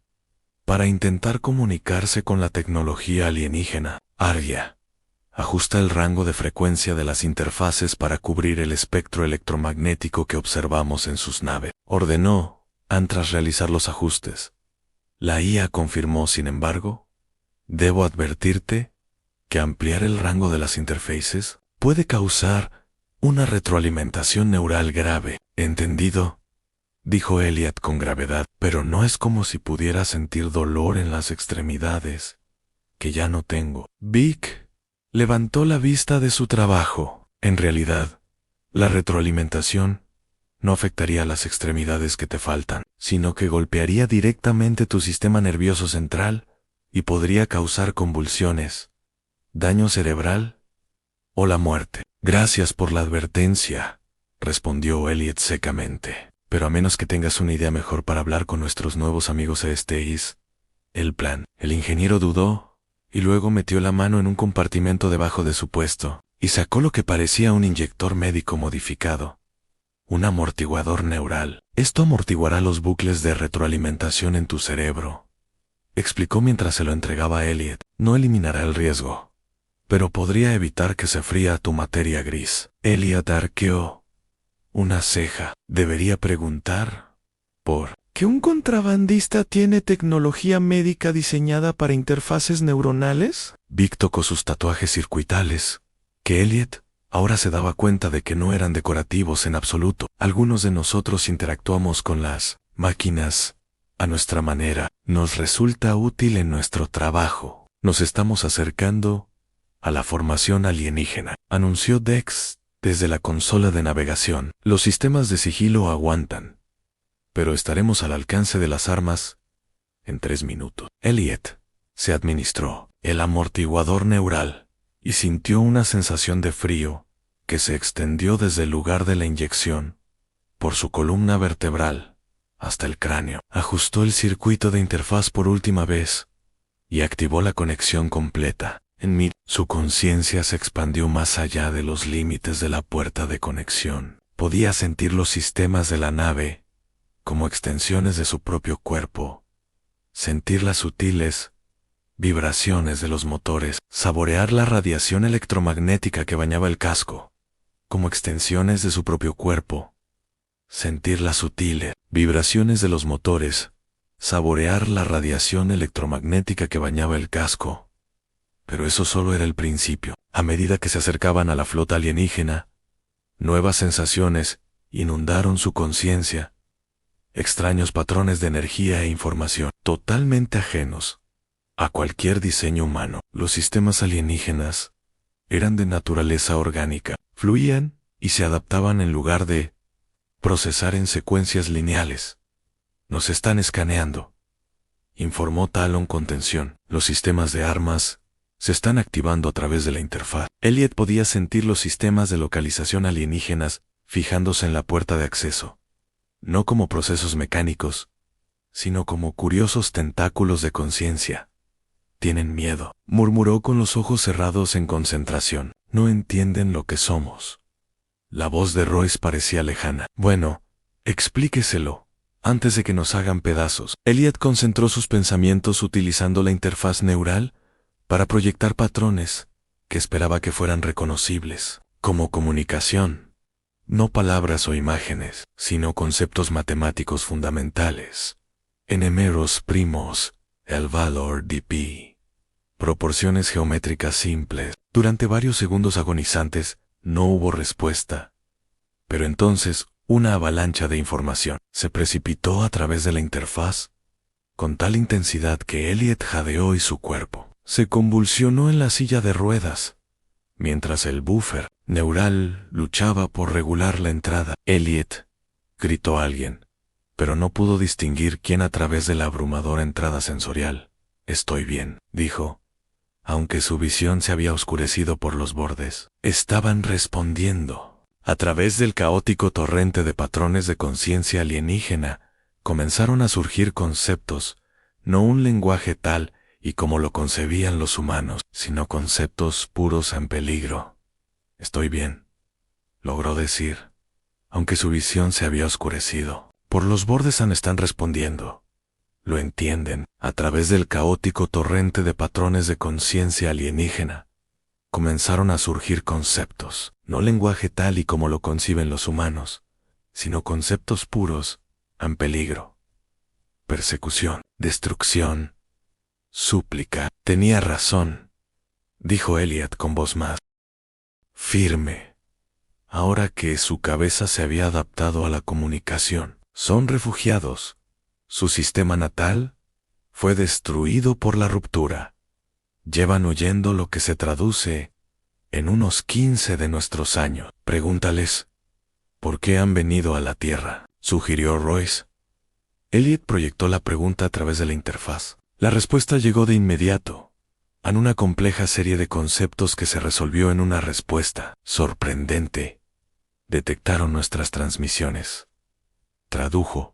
para intentar comunicarse con la tecnología alienígena. Arya, ajusta el rango de frecuencia de las interfaces para cubrir el espectro electromagnético que observamos en sus naves. Ordenó, tras realizar los ajustes. La IA confirmó, sin embargo: debo advertirte que ampliar el rango de las interfaces puede causar una retroalimentación neural grave. ¿Entendido?, dijo Elliot con gravedad. Pero no es como si pudiera sentir dolor en las extremidades, que ya no tengo. Vic levantó la vista de su trabajo. En realidad, la retroalimentación no afectaría a las extremidades que te faltan, sino que golpearía directamente tu sistema nervioso central y podría causar convulsiones, daño cerebral o la muerte. Gracias por la advertencia, respondió Elliot secamente. Pero a menos que tengas una idea mejor para hablar con nuestros nuevos amigos, este es el plan. El ingeniero dudó y luego metió la mano en un compartimento debajo de su puesto y sacó lo que parecía un inyector médico modificado. Un amortiguador neural. Esto amortiguará los bucles de retroalimentación en tu cerebro, explicó mientras se lo entregaba a Elliot. No eliminará el riesgo, pero podría evitar que se fría tu materia gris. Elliot arqueó una ceja. Debería preguntar por ¿qué un contrabandista tiene tecnología médica diseñada para interfaces neuronales? Vic tocó sus tatuajes circuitales, que Elliot ahora se daba cuenta de que no eran decorativos en absoluto. Algunos de nosotros interactuamos con las máquinas a nuestra manera. Nos resulta útil en nuestro trabajo. Nos estamos acercando a la formación alienígena, anunció Dex desde la consola de navegación. Los sistemas de sigilo aguantan, pero estaremos al alcance de las armas en 3 minutos. Elliot se administró el amortiguador neural y sintió una sensación de frío que se extendió desde el lugar de la inyección, por su columna vertebral, hasta el cráneo. Ajustó el circuito de interfaz por última vez y activó la conexión completa. Su conciencia se expandió más allá de los límites de la puerta de conexión. Podía sentir los sistemas de la nave como extensiones de su propio cuerpo, sentir las sutiles vibraciones de los motores, saborear la radiación electromagnética que bañaba el casco, como extensiones de su propio cuerpo, sentir las sutiles vibraciones de los motores, saborear la radiación electromagnética que bañaba el casco, Pero eso solo era el principio. A medida que se acercaban a la flota alienígena, nuevas sensaciones inundaron su conciencia, extraños patrones de energía e información, totalmente ajenos a cualquier diseño humano. Los sistemas alienígenas eran de naturaleza orgánica, fluían y se adaptaban en lugar de procesar en secuencias lineales. Nos están escaneando, informó Talon con tensión. Los sistemas de armas se están activando a través de la interfaz. Elliot podía sentir los sistemas de localización alienígenas fijándose en la puerta de acceso, no como procesos mecánicos, sino como curiosos tentáculos de conciencia. Tienen miedo, murmuró con los ojos cerrados en concentración. No entienden lo que somos. La voz de Royce parecía lejana. Bueno, explíqueselo, antes de que nos hagan pedazos. Elliot concentró sus pensamientos utilizando la interfaz neural para proyectar patrones que esperaba que fueran reconocibles, como comunicación. No palabras o imágenes, sino conceptos matemáticos fundamentales. Enemeros primos, el valor dp. Proporciones geométricas simples. Durante varios segundos agonizantes no hubo respuesta. Pero entonces una avalancha de información se precipitó a través de la interfaz con tal intensidad que Elliot jadeó y su cuerpo se convulsionó en la silla de ruedas, mientras el buffer neural luchaba por regular la entrada. Elliot, gritó alguien, pero no pudo distinguir quién a través de la abrumadora entrada sensorial. Estoy bien, dijo, aunque su visión se había oscurecido por los bordes. Estaban respondiendo. A través del caótico torrente de patrones de conciencia alienígena, comenzaron a surgir conceptos, no un lenguaje tal y como lo concebían los humanos, sino conceptos puros en peligro. Estoy bien, logró decir, aunque su visión se había oscurecido. Por los bordes están respondiendo. Lo entienden, a través del caótico torrente de patrones de conciencia alienígena. Comenzaron a surgir conceptos, no lenguaje tal y como lo conciben los humanos, sino conceptos puros en peligro. Persecución, destrucción, súplica. Tenía razón, dijo Elliot con voz más firme, ahora que su cabeza se había adaptado a la comunicación. Son refugiados. Su sistema natal fue destruido por la ruptura. Llevan huyendo lo que se traduce en unos 15 de nuestros años. Pregúntales, ¿por qué han venido a la Tierra?, sugirió Royce. Elliot proyectó la pregunta a través de la interfaz. La respuesta llegó de inmediato, en una compleja serie de conceptos que se resolvió en una respuesta sorprendente. Detectaron nuestras transmisiones. Tradujo.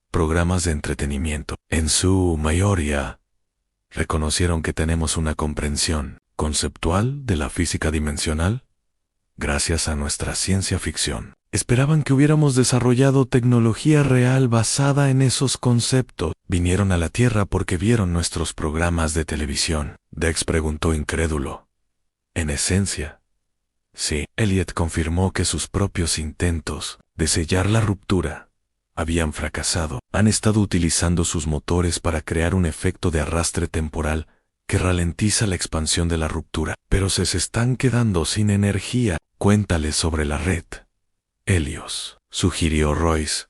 Programas de entretenimiento. En su mayoría, reconocieron que tenemos una comprensión conceptual de la física dimensional gracias a nuestra ciencia ficción. Esperaban que hubiéramos desarrollado tecnología real basada en esos conceptos. Vinieron a la Tierra porque vieron nuestros programas de televisión. Dex preguntó incrédulo. En esencia, sí. Elliot confirmó que sus propios intentos de sellar la ruptura habían fracasado. Han estado utilizando sus motores para crear un efecto de arrastre temporal que ralentiza la expansión de la ruptura, pero se están quedando sin energía. Cuéntales sobre la red, Helios, sugirió Royce.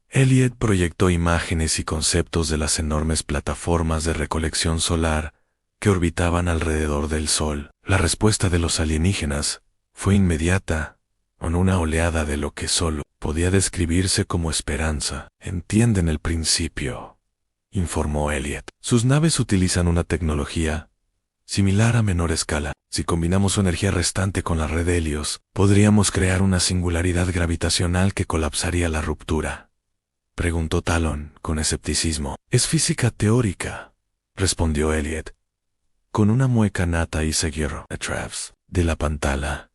Elliot proyectó imágenes y conceptos de las enormes plataformas de recolección solar que orbitaban alrededor del Sol. La respuesta de los alienígenas fue inmediata, con una oleada de lo que solo podía describirse como esperanza. Entienden el principio, informó Elliot. Sus naves utilizan una tecnología similar a menor escala. Si combinamos su energía restante con la red de Helios, podríamos crear una singularidad gravitacional que colapsaría la ruptura. Preguntó Talon con escepticismo. Es física teórica, respondió Elliot, con una mueca nata y seguido a Traves de la pantalla.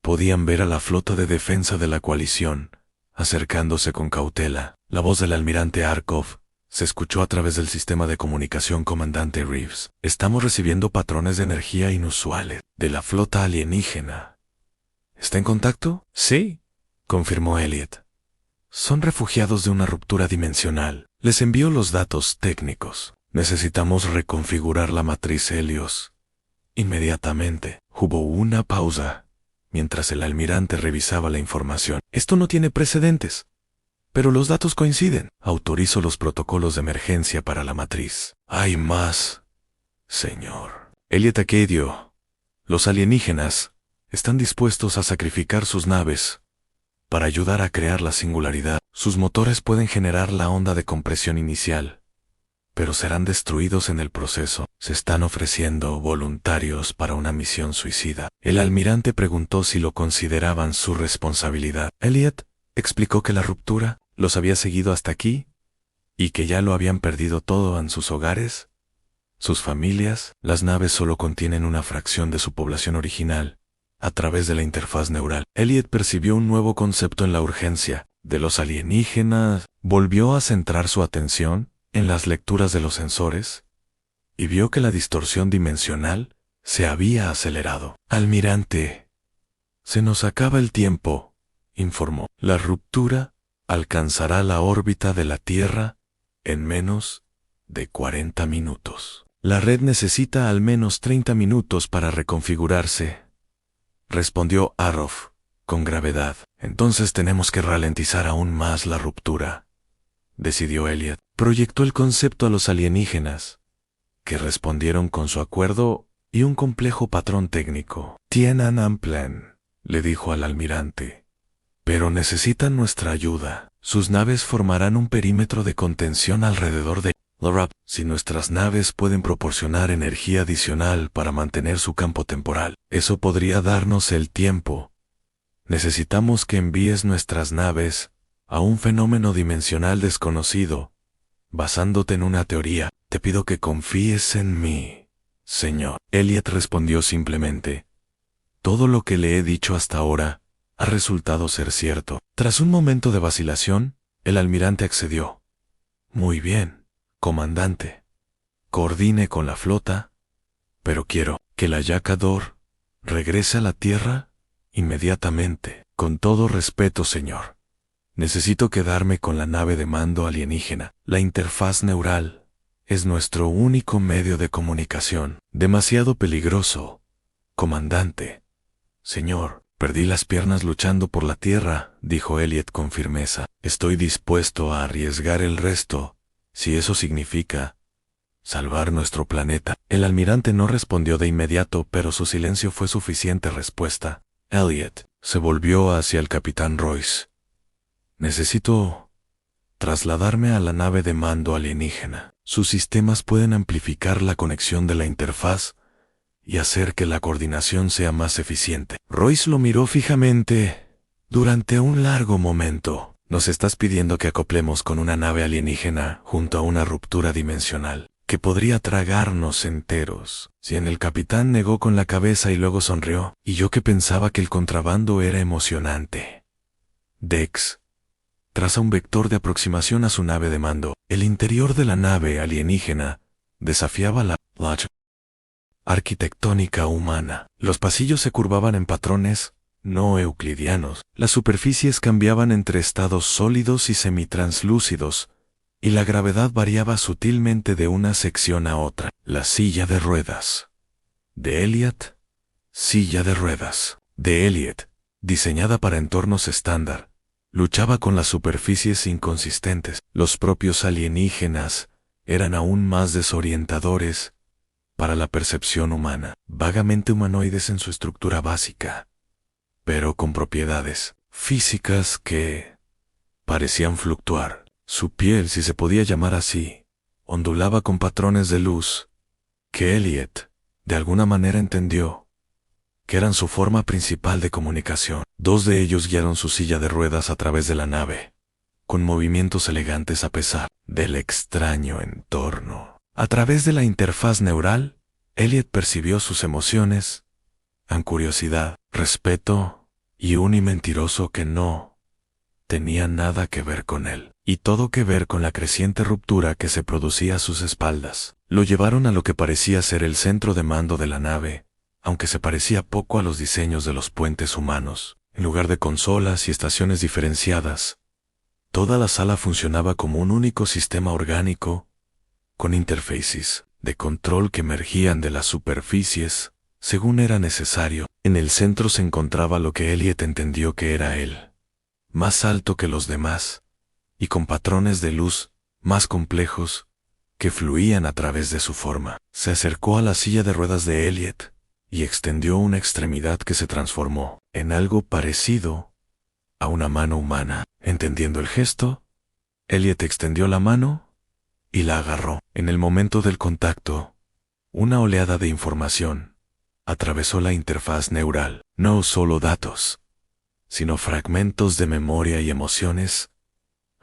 Podían ver a la flota de defensa de la coalición acercándose con cautela. La voz del almirante Arkhov se escuchó a través del sistema de comunicación comandante Reeves. Estamos recibiendo patrones de energía inusuales de la flota alienígena. ¿Está en contacto? Sí, confirmó Elliot. Son refugiados de una ruptura dimensional. Les envío los datos técnicos. Necesitamos reconfigurar la matriz Helios Inmediatamente, hubo una pausa, mientras el almirante revisaba la información. Esto no tiene precedentes, pero los datos coinciden. Autorizo los protocolos de emergencia para la matriz. Hay más, señor. Elliot Acadio, los alienígenas están dispuestos a sacrificar sus naves para ayudar a crear la singularidad. Sus motores pueden generar la onda de compresión inicial, pero serán destruidos en el proceso. Se están ofreciendo voluntarios para una misión suicida. El almirante preguntó si lo consideraban su responsabilidad. Elliot explicó que la ruptura los había seguido hasta aquí y que ya lo habían perdido todo en sus hogares, sus familias. Las naves solo contienen una fracción de su población original a través de la interfaz neural. Elliot percibió un nuevo concepto en la urgencia de los alienígenas. Volvió a centrar su atención en las lecturas de los sensores y vio que la distorsión dimensional se había acelerado. Almirante, se nos acaba el tiempo, informó. La ruptura alcanzará la órbita de la Tierra en menos de 40 minutos. La red necesita al menos 30 minutos para reconfigurarse, respondió Arrow con gravedad. Entonces tenemos que ralentizar aún más la ruptura, decidió Elliot. Proyectó el concepto a los alienígenas, que respondieron con su acuerdo y un complejo patrón técnico. Tienen un plan, le dijo al almirante, pero necesitan nuestra ayuda. Sus naves formarán un perímetro de contención alrededor de Lorab. Si nuestras naves pueden proporcionar energía adicional para mantener su campo temporal, eso podría darnos el tiempo. Necesitamos que envíes nuestras naves a un fenómeno dimensional desconocido, basándote en una teoría. Te pido que confíes en mí, señor. Elliot respondió simplemente: todo lo que le he dicho hasta ahora ha resultado ser cierto. Tras un momento de vacilación, el almirante accedió. Muy bien, comandante. Coordine con la flota, pero quiero que la Yakador regrese a la Tierra inmediatamente. Con todo respeto, señor, necesito quedarme con la nave de mando alienígena. La interfaz neural es nuestro único medio de comunicación. Demasiado peligroso, comandante. Señor, perdí las piernas luchando por la Tierra, dijo Elliot con firmeza. Estoy dispuesto a arriesgar el resto, si eso significa salvar nuestro planeta. El almirante no respondió de inmediato, pero su silencio fue suficiente respuesta. Elliot se volvió hacia el capitán Royce. Necesito trasladarme a la nave de mando alienígena. Sus sistemas pueden amplificar la conexión de la interfaz y hacer que la coordinación sea más eficiente. Royce lo miró fijamente durante un largo momento. Nos estás pidiendo que acoplemos con una nave alienígena junto a una ruptura dimensional que podría tragarnos enteros. Si en el capitán negó con la cabeza y luego sonrió. Y yo que pensaba que el contrabando era emocionante. Dex traza un vector de aproximación a su nave de mando. El interior de la nave alienígena desafiaba la arquitectónica humana. Los pasillos se curvaban en patrones no euclidianos. Las superficies cambiaban entre estados sólidos y semitranslúcidos, y la gravedad variaba sutilmente de una sección a otra. La silla de ruedas de Elliot. Silla de ruedas de Elliot, diseñada para entornos estándar, luchaba con las superficies inconsistentes. Los propios alienígenas eran aún más desorientadores para la percepción humana, vagamente humanoides en su estructura básica, pero con propiedades físicas que parecían fluctuar. Su piel, si se podía llamar así, ondulaba con patrones de luz que Elliot, de alguna manera, entendió que eran su forma principal de comunicación. Dos de ellos guiaron su silla de ruedas a través de la nave, con movimientos elegantes a pesar del extraño entorno. A través de la interfaz neural, Elliot percibió sus emociones, curiosidad, respeto y un mentiroso que no tenía nada que ver con él, y todo que ver con la creciente ruptura que se producía a sus espaldas. Lo llevaron a lo que parecía ser el centro de mando de la nave, aunque se parecía poco a los diseños de los puentes humanos. En lugar de consolas y estaciones diferenciadas, toda la sala funcionaba como un único sistema orgánico, con interfaces de control que emergían de las superficies según era necesario. En el centro se encontraba lo que Elliot entendió que era él, más alto que los demás, y con patrones de luz más complejos que fluían a través de su forma. Se acercó a la silla de ruedas de Elliot y extendió una extremidad que se transformó en algo parecido a una mano humana. Entendiendo el gesto, Elliot extendió la mano y la agarró. En el momento del contacto, una oleada de información atravesó la interfaz neural. No solo datos, sino fragmentos de memoria y emociones.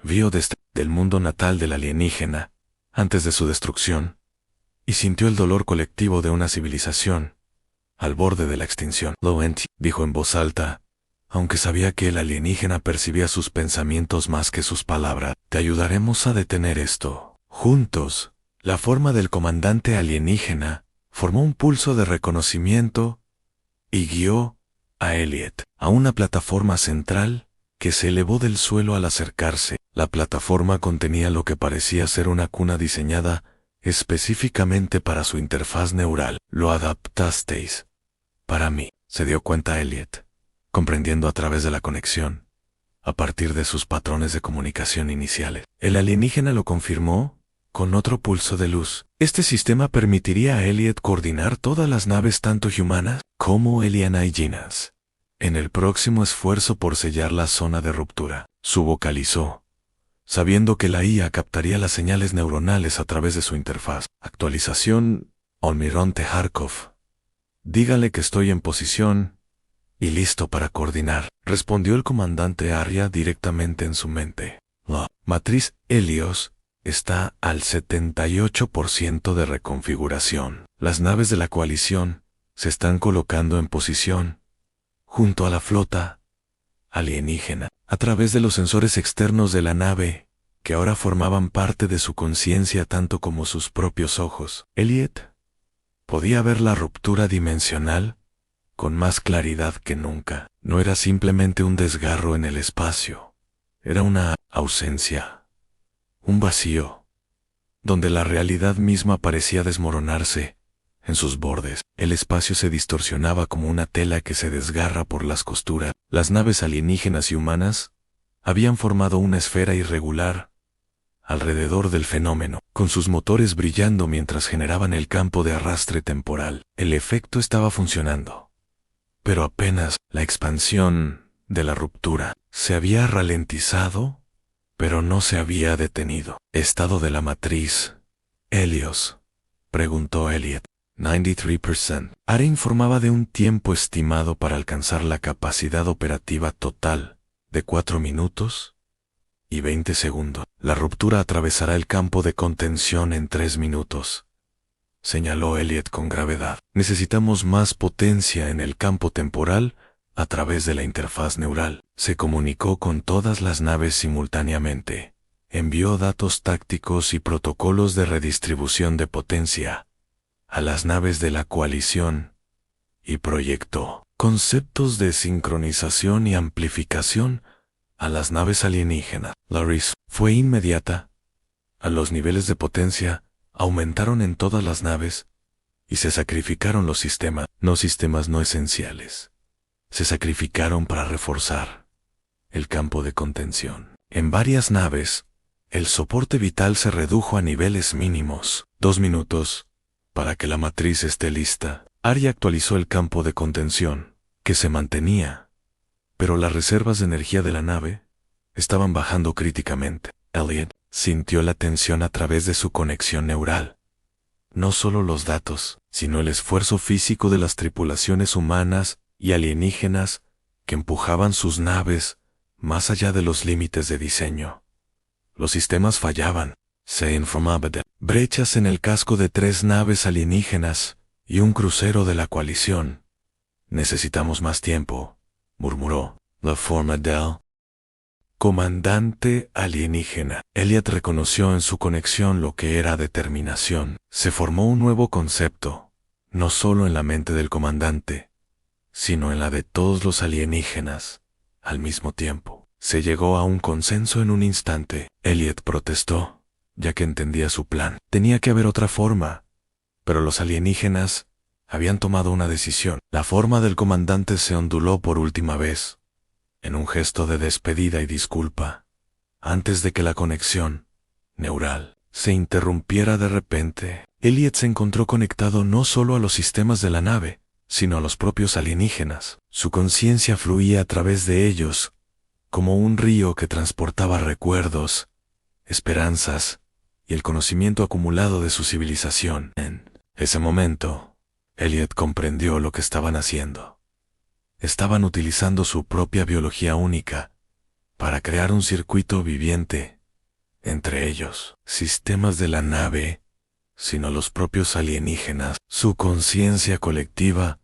Vio desde el mundo natal del alienígena, antes de su destrucción, y sintió el dolor colectivo de una civilización al borde de la extinción. Lo dijo en voz alta, aunque sabía que el alienígena percibía sus pensamientos más que sus palabras. Te ayudaremos a detener esto. Juntos, la forma del comandante alienígena formó un pulso de reconocimiento y guió a Elliot a una plataforma central que se elevó del suelo al acercarse. La plataforma contenía lo que parecía ser una cuna diseñada específicamente para su interfaz neural. Lo adaptasteis para mí, se dio cuenta Elliot, comprendiendo a través de la conexión, a partir de sus patrones de comunicación iniciales. El alienígena lo confirmó con otro pulso de luz. Este sistema permitiría a Elliot coordinar todas las naves tanto humanas como alienígenas en el próximo esfuerzo por sellar la zona de ruptura. Su vocalizó, sabiendo que la IA captaría las señales neuronales a través de su interfaz. Actualización, Almirante Harkov. Dígale que estoy en posición y listo para coordinar, respondió el comandante Arya directamente en su mente. La matriz Helios está al 78% de reconfiguración. Las naves de la coalición se están colocando en posición junto a la flota alienígena. A través de los sensores externos de la nave, que ahora formaban parte de su conciencia tanto como sus propios ojos, Elliot podía ver la ruptura dimensional con más claridad que nunca. No era simplemente un desgarro en el espacio, era una ausencia, un vacío, donde la realidad misma parecía desmoronarse en sus bordes. El espacio se distorsionaba como una tela que se desgarra por las costuras. Las naves alienígenas y humanas habían formado una esfera irregular alrededor del fenómeno, con sus motores brillando mientras generaban el campo de arrastre temporal. El efecto estaba funcionando, pero apenas la expansión de la ruptura se había ralentizado, pero no se había detenido. ¿Estado de la matriz Helios?, preguntó Elliot. 93%. Arya informaba de un tiempo estimado para alcanzar la capacidad operativa total de 4 minutos y 20 segundos. La ruptura atravesará el campo de contención en 3 minutos, señaló Elliot con gravedad. Necesitamos más potencia en el campo temporal a través de la interfaz neural. Se comunicó con todas las naves simultáneamente. Envió datos tácticos y protocolos de redistribución de potencia a las naves de la coalición y proyectó conceptos de sincronización y amplificación a las naves alienígenas. La RIS fue inmediata. A los niveles de potencia aumentaron en todas las naves y se sacrificaron los sistemas no esenciales. Se sacrificaron para reforzar el campo de contención. En varias naves, el soporte vital se redujo a niveles mínimos. 2 minutos para que la matriz esté lista. Arya actualizó el campo de contención, que se mantenía, pero las reservas de energía de la nave estaban bajando críticamente. Elliot sintió la tensión a través de su conexión neural. No solo los datos, sino el esfuerzo físico de las tripulaciones humanas y alienígenas que empujaban sus naves más allá de los límites de diseño. Los sistemas fallaban. Se informaba de brechas en el casco de 3 naves alienígenas y un crucero de la coalición. Necesitamos más tiempo, murmuró la forma del comandante alienígena. Elliot reconoció en su conexión lo que era determinación. Se formó un nuevo concepto, no solo en la mente del comandante, sino en la de todos los alienígenas, al mismo tiempo. Se llegó a un consenso en un instante. Elliot protestó, ya que entendía su plan. Tenía que haber otra forma, pero los alienígenas Habían tomado una decisión. La forma del comandante se onduló por última vez, en un gesto de despedida y disculpa, antes de que la conexión neural se interrumpiera de repente. Elliot se encontró conectado no solo a los sistemas de la nave, sino a los propios alienígenas. Su conciencia fluía a través de ellos, como un río que transportaba recuerdos, esperanzas y el conocimiento acumulado de su civilización. En ese momento, Elliot comprendió lo que estaban haciendo. Estaban utilizando su propia biología única para crear un circuito viviente entre ellos, sistemas de la nave, sino los propios alienígenas. Su conciencia colectiva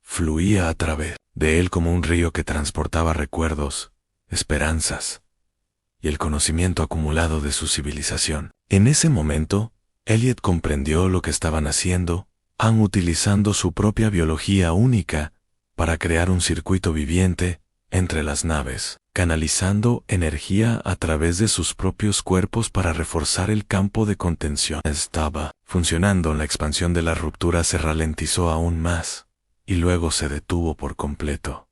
fluía a través de él como un río que transportaba recuerdos, esperanzas y el conocimiento acumulado de su civilización. En ese momento, Elliot comprendió lo que estaban haciendo, utilizando su propia biología única para crear un circuito viviente entre las naves, canalizando energía a través de sus propios cuerpos para reforzar el campo de contención. Estaba funcionando. La expansión de la ruptura se ralentizó aún más, y luego se detuvo por completo.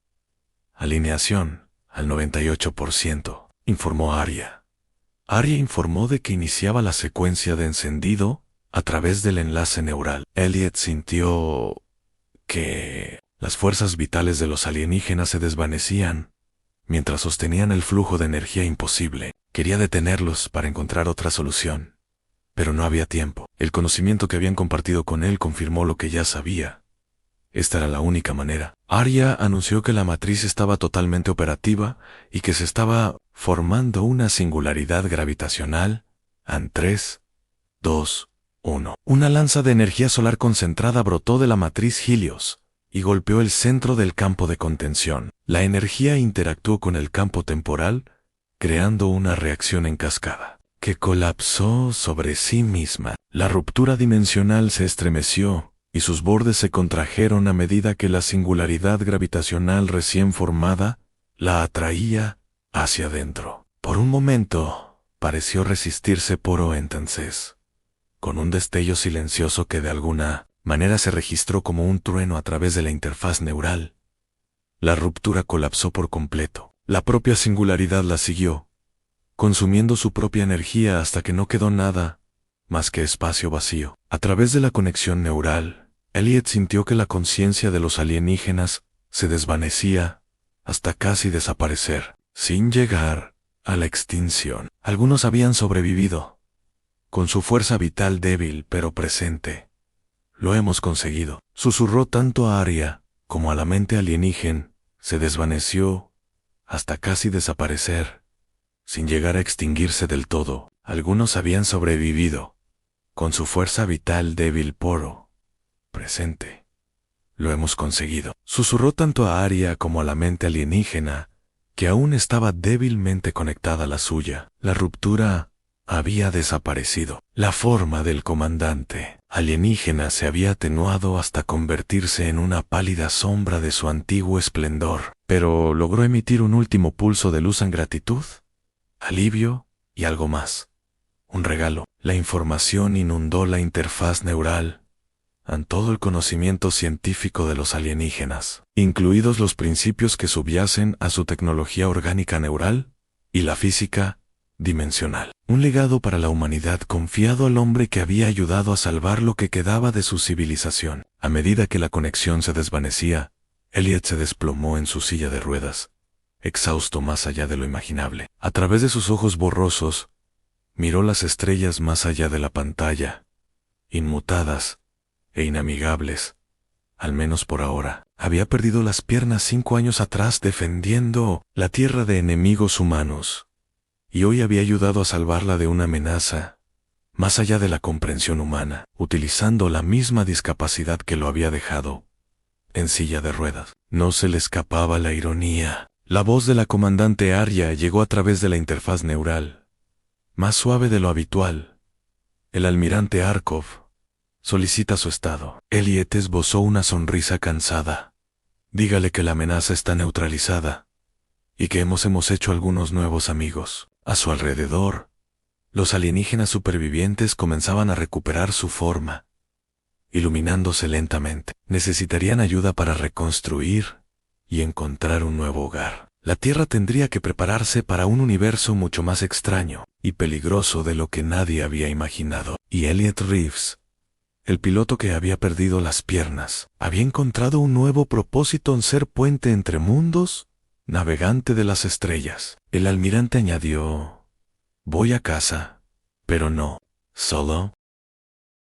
Alineación al 98%, informó Arya. Arya informó de que iniciaba la secuencia de encendido a través del enlace neural. Elliot sintió que las fuerzas vitales de los alienígenas se desvanecían mientras sostenían el flujo de energía imposible. Quería detenerlos para encontrar otra solución, pero no había tiempo. El conocimiento que habían compartido con él confirmó lo que ya sabía. Esta era la única manera. Arya anunció que la matriz estaba totalmente operativa y que se estaba formando una singularidad gravitacional en 3, 2, 1. Una lanza de energía solar concentrada brotó de la matriz Helios y golpeó el centro del campo de contención. La energía interactuó con el campo temporal, creando una reacción en cascada, que colapsó sobre sí misma. La ruptura dimensional se estremeció, y sus bordes se contrajeron a medida que la singularidad gravitacional recién formada la atraía hacia adentro. Por un momento, pareció resistirse por entonces, con un destello silencioso que de alguna manera se registró como un trueno a través de la interfaz neural. La ruptura colapsó por completo. La propia singularidad la siguió, consumiendo su propia energía hasta que no quedó nada más que espacio vacío. A través de la conexión neural, Elliot sintió que la conciencia de los alienígenas se desvanecía hasta casi desaparecer, sin llegar a la extinción. Algunos habían sobrevivido, con su fuerza vital débil pero presente. Lo hemos conseguido. Susurró tanto a Arya como a la mente alienígena. Se desvaneció hasta casi desaparecer, sin llegar a extinguirse del todo. Algunos habían sobrevivido, con su fuerza vital débil pero presente. Lo hemos conseguido. Susurró tanto a Arya como a la mente alienígena, que aún estaba débilmente conectada a la suya. La ruptura había desaparecido. La forma del comandante alienígena se había atenuado hasta convertirse en una pálida sombra de su antiguo esplendor, pero logró emitir un último pulso de luz en gratitud, alivio y algo más. Un regalo. La información inundó la interfaz neural en todo el conocimiento científico de los alienígenas, incluidos los principios que subyacen a su tecnología orgánica neural y la física dimensional. Un legado para la humanidad confiado al hombre que había ayudado a salvar lo que quedaba de su civilización. A medida que la conexión se desvanecía, Elliot se desplomó en su silla de ruedas, exhausto más allá de lo imaginable. A través de sus ojos borrosos, miró las estrellas más allá de la pantalla, inmutadas e inamigables, al menos por ahora. Había perdido las piernas 5 años atrás defendiendo la tierra de enemigos humanos, y hoy había ayudado a salvarla de una amenaza más allá de la comprensión humana, utilizando la misma discapacidad que lo había dejado en silla de ruedas. No se le escapaba la ironía. La voz de la comandante Arya llegó a través de la interfaz neural, más suave de lo habitual. El almirante Arkov solicita su estado. Elliot esbozó una sonrisa cansada. Dígale que la amenaza está neutralizada y que hemos hecho algunos nuevos amigos. A su alrededor, los alienígenas supervivientes comenzaban a recuperar su forma. iluminándose lentamente. Necesitarían ayuda para reconstruir y encontrar un nuevo hogar. La Tierra tendría que prepararse para un universo mucho más extraño y peligroso de lo que nadie había imaginado. Y Elliot Reeves, el piloto que había perdido las piernas, había encontrado un nuevo propósito en ser puente entre mundos, navegante de las estrellas. El almirante añadió: voy a casa, pero no solo.